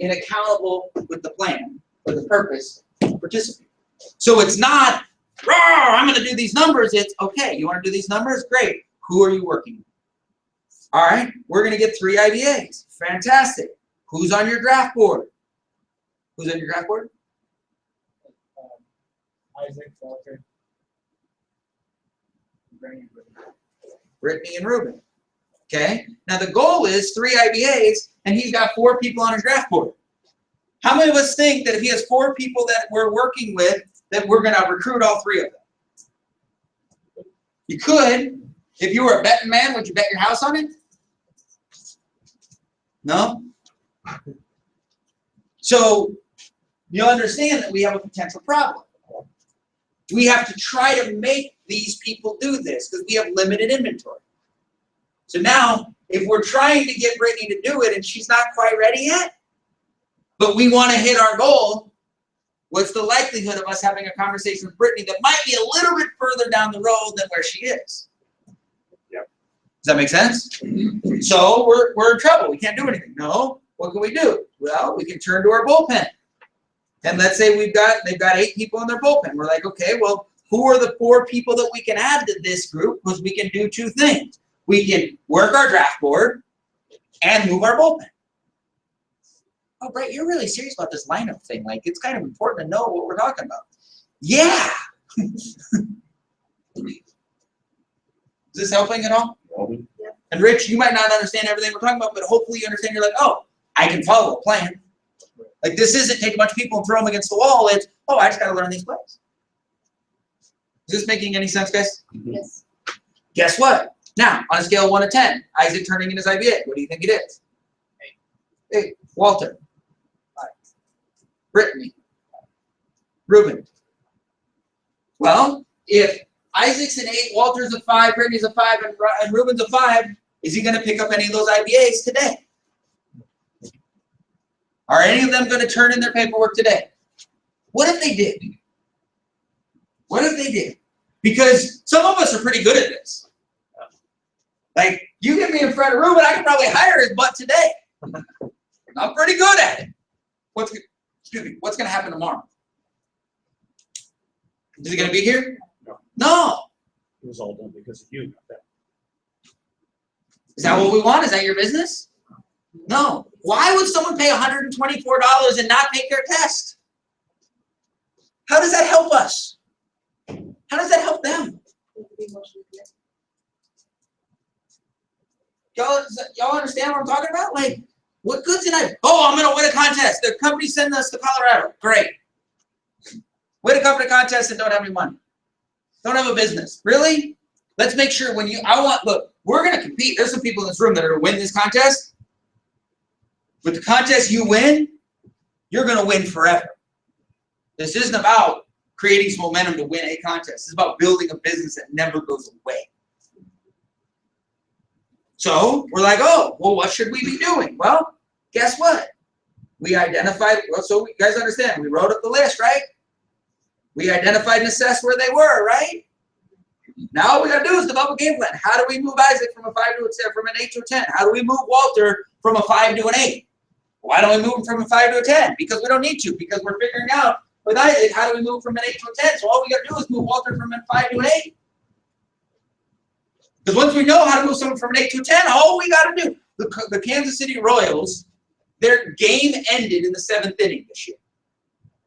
And accountable with the plan, with the purpose, participate. So it's not, I'm going to do these numbers. It's, okay, you want to do these numbers? Great. Who are you working with? All right, we're going to get 3 IBAs. Fantastic. Who's on your draft board? Who's on your draft board? Isaac, Walter, Brittany and Ruben. Okay, now the goal is 3 IBAs, and he's got 4 people on his draft board. How many of us think that if he has 4 people that we're working with, that we're going to recruit all 3 of them? You could. If you were a betting man, would you bet your house on it? No? So you'll understand that we have a potential problem. We have to try to make these people do this because we have limited inventory. So now, if we're trying to get Brittany to do it and she's not quite ready yet, but we want to hit our goal, what's the likelihood of us having a conversation with Brittany that might be a little bit further down the road than where she is? Yep. Does that make sense? So we're in trouble. We can't do anything. No. What can we do? Well, we can turn to our bullpen. And let's say they've got 8 people in their bullpen. We're like, okay, well, who are the 4 people that we can add to this group? Because we can do 2 things. We can work our draft board and move our bullpen. Oh, Brett, you're really serious about this lineup thing. Like, it's kind of important to know what we're talking about. Yeah. Is this helping at all? Yeah. And Rich, you might not understand everything we're talking about, but hopefully you understand. You're like, oh, I can follow a plan. Like, this isn't take a bunch of people and throw them against the wall. It's, oh, I just got to learn these plays. Is this making any sense, guys? Yes. Guess what? Now, on a scale of 1 to 10, Isaac turning in his IBA. What do you think it is? 8. Walter. 5. Brittany. Ruben. Well, if Isaac's an 8, Walter's a 5, Brittany's a 5, and Ruben's a 5, is he going to pick up any of those IBAs today? Are any of them going to turn in their paperwork today? What if they did? What if they did? Because some of us are pretty good at this. Like, you get me in front of Ruben, I can probably hire his butt today. I'm pretty good at it. What's going to happen tomorrow? Is he going to be here? No. It was all done because of you. Is that what we want? Is that your business? No. Why would someone pay $124 and not take their test? How does that help us? How does that help them? Y'all understand what I'm talking about? Like, what good's in it? Oh, I'm going to win a contest. The company sent us to Colorado. Great. Win a company contest and don't have any money. Don't have a business. Really? Let's make sure look, we're going to compete. There's some people in this room that are going to win this contest. With the contest you win, you're going to win forever. This isn't about creating some momentum to win a contest. It's about building a business that never goes away. So we're like, oh, well, what should we be doing? Well, guess what? We identified, well, so you guys understand, we wrote up the list, right? We identified and assessed where they were, right? Now all we gotta do is develop a game plan. How do we move Isaac from a 5 to a 10, from an 8 to a 10? How do we move Walter from a 5 to an 8? Why don't we move him from a 5 to a 10? Because we don't need to, because we're figuring out with Isaac, how do we move from an 8 to a 10? So all we gotta do is move Walter from a 5 to an 8. Because once we know how to move someone from an 8 to a 10, all we gotta do, the Kansas City Royals, their game ended in the 7th inning this year.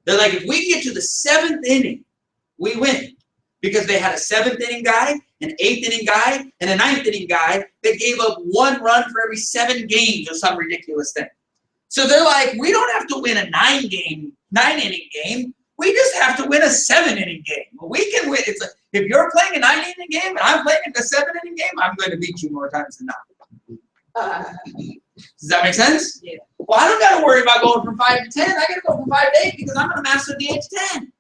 They're like, if we get to the 7th inning, we win. Because they had a 7th inning guy, an 8th inning guy, and a 9th inning guy that gave up 1 run for every 7 games or some ridiculous thing. So they're like, we don't have to win a 9-inning game. We just have to win a 7-inning game. Well, we can win. It's like, if you're playing a 9-inning game and I'm playing a 7-inning game, I'm going to beat you more times than not. Does that make sense? Yeah. Well, I don't got to worry about going from 5 to 10. I got to go from 5 to 8 because I'm going to master the 8 to 10.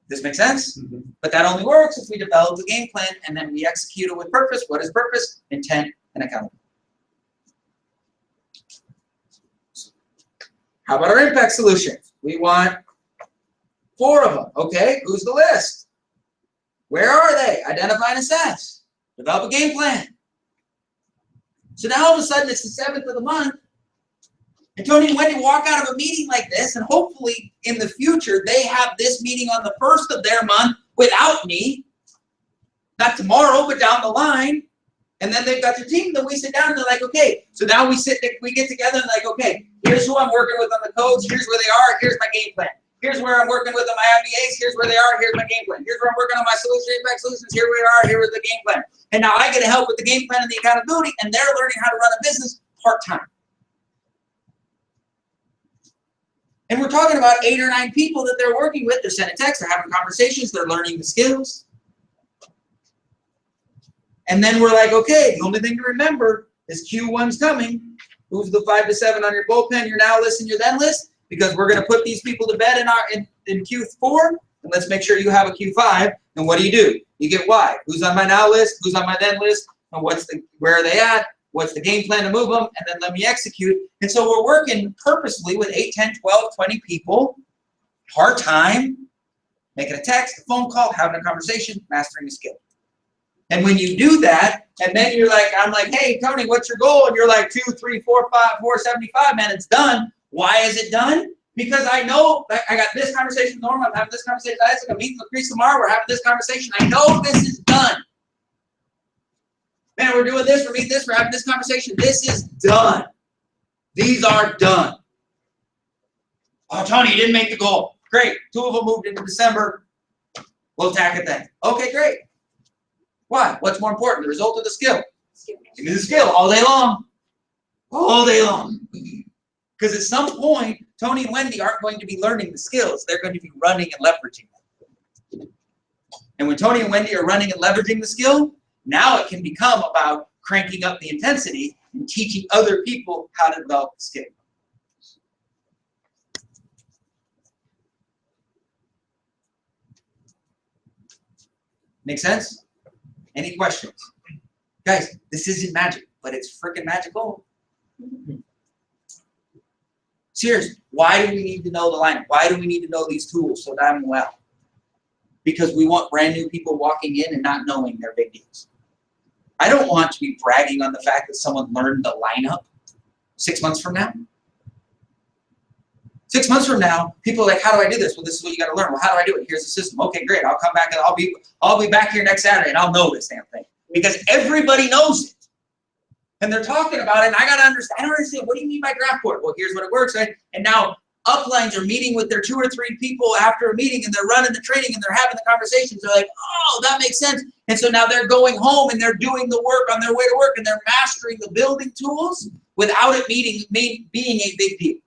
This makes sense? Mm-hmm. But that only works if we develop a game plan and then we execute it with purpose. What is purpose? Intent and accountability. How about our impact solutions? We want 4 of them. Okay, who's the list? Where are they? Identify and assess. Develop a game plan. So now all of a sudden it's the 7th of the month, and Tony and Wendy walk out of a meeting like this, and hopefully in the future they have this meeting on the 1st of their month without me. Not tomorrow, but down the line. And then they've got their team, then we sit down and they're like, okay, so now we get together and like, okay, here's who I'm working with on the codes, here's where they are, here's my game plan. Here's where I'm working with on my IBAs, here's where they are, here's my game plan. Here's where I'm working on my impact solutions, here we are, here is the game plan. And now I get to help with the game plan and the accountability, and they're learning how to run a business part-time. And we're talking about 8 or 9 people that they're working with. They're sending texts, they're having conversations, they're learning the skills. And then we're like, okay, the only thing to remember is Q1's coming. Who's the 5 to 7 on your bullpen, your now list, and your then list? Because we're going to put these people to bed in Q4, and let's make sure you have a Q5. And what do? You get why. Who's on my now list? Who's on my then list? And where are they at? What's the game plan to move them? And then let me execute. And so we're working purposely with 8, 10, 12, 20 people, part-time, making a text, a phone call, having a conversation, mastering a skill. And when you do that, and then you're like, I'm like, hey, Tony, what's your goal? And you're like, 2, 3, 4, 5, 475, man, it's done. Why is it done? Because I know I got this conversation with Norma, I'm having this conversation with Isaac, I'm meeting with Chris tomorrow, we're having this conversation. I know this is done. Man, we're doing this, we're meeting this, we're having this conversation. This is done. These are done. Oh, Tony, you didn't make the goal. Great. 2 of them moved into December. We'll attack it then. Okay, great. Why? What's more important, the result or the skill? Give me the skill all day long. All day long. Because at some point, Tony and Wendy aren't going to be learning the skills. They're going to be running and leveraging them. And when Tony and Wendy are running and leveraging the skill, now it can become about cranking up the intensity and teaching other people how to develop the skill. Make sense? Any questions? Guys, this isn't magic, but it's freaking magical. Seriously, why do we need to know the lineup? Why do we need to know these tools so damn well? Because we want brand new people walking in and not knowing their big deals. I don't want to be bragging on the fact that someone learned the lineup 6 months from now. 6 months from now, people are like, how do I do this? Well, this is what you got to learn. Well, how do I do it? Here's the system. Okay, great. I'll come back and I'll be back here next Saturday and I'll know this damn thing. Because everybody knows it. And they're talking about it, and I got to understand. I don't understand. What do you mean by draft board? Well, here's what it works, right? And now uplines are meeting with their 2 or 3 people after a meeting, and they're running the training, and they're having the conversations. They're like, oh, that makes sense. And so now they're going home, and they're doing the work on their way to work, and they're mastering the building tools without it being a big deal.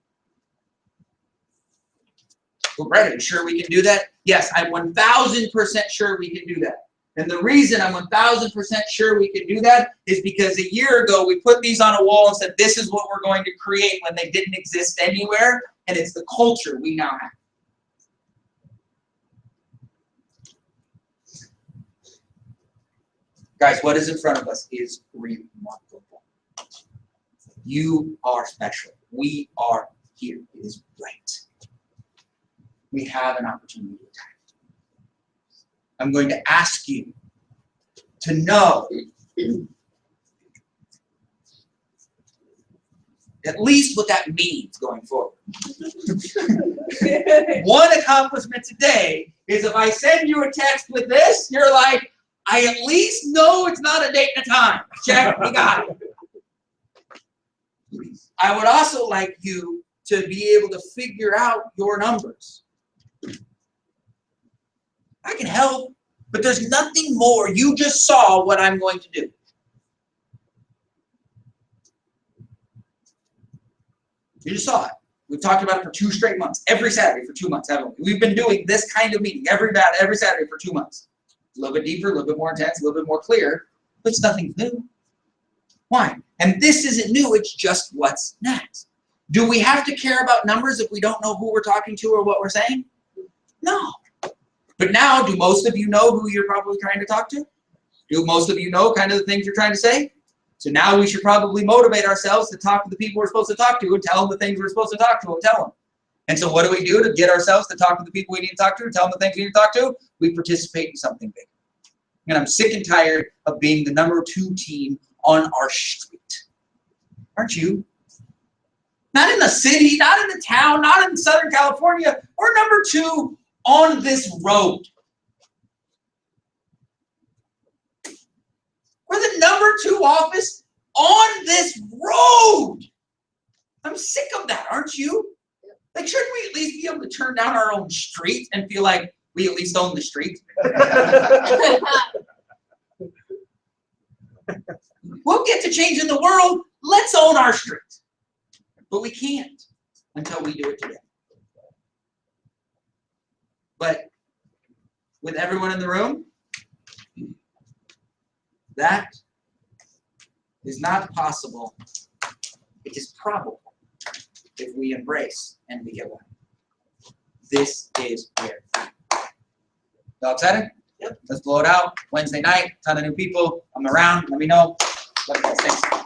Well, Brett, are you sure we can do that? Yes, I'm 1,000% sure we can do that. And the reason I'm 1,000% sure we can do that is because a year ago we put these on a wall and said this is what we're going to create when they didn't exist anywhere, and it's the culture we now have. Guys, what is in front of us is remarkable. You are special. We are here. It is right. We have an opportunity to attack. I'm going to ask you to know at least what that means going forward. One accomplishment today is if I send you a text with this, you're like, I at least know it's not a date and a time. Check, we got it. I would also like you to be able to figure out your numbers. I can help, but there's nothing more. You just saw what I'm going to do. You just saw it. We've talked about it for 2 straight months, every Saturday for 2 months, haven't we? We've been doing this kind of meeting every Saturday for 2 months. A little bit deeper, a little bit more intense, a little bit more clear, but it's nothing new. Why? And this isn't new, it's just what's next. Do we have to care about numbers if we don't know who we're talking to or what we're saying? No. But now, do most of you know who you're probably trying to talk to? Do most of you know kind of the things you're trying to say? So now we should probably motivate ourselves to talk to the people we're supposed to talk to and tell them the things we're supposed to talk to and tell them. And so what do we do to get ourselves to talk to the people we need to talk to and tell them the things we need to talk to? We participate in something big. And I'm sick and tired of being the number 2 team on our street. Aren't you? Not in the city, not in the town, not in Southern California. We're number 2 on this road. We're the number 2 office on this road. I'm sick of that, aren't you? Like, shouldn't we at least be able to turn down our own street and feel like we at least own the street? We'll get to changing the world. Let's own our street. But we can't until we do it today. But with everyone in the room, that is not possible. It is probable if we embrace and we get one. This is where. Y'all excited? Yep. Let's blow it out. Wednesday night, ton of new people. I'm around. Let me know. Love you guys. Thanks.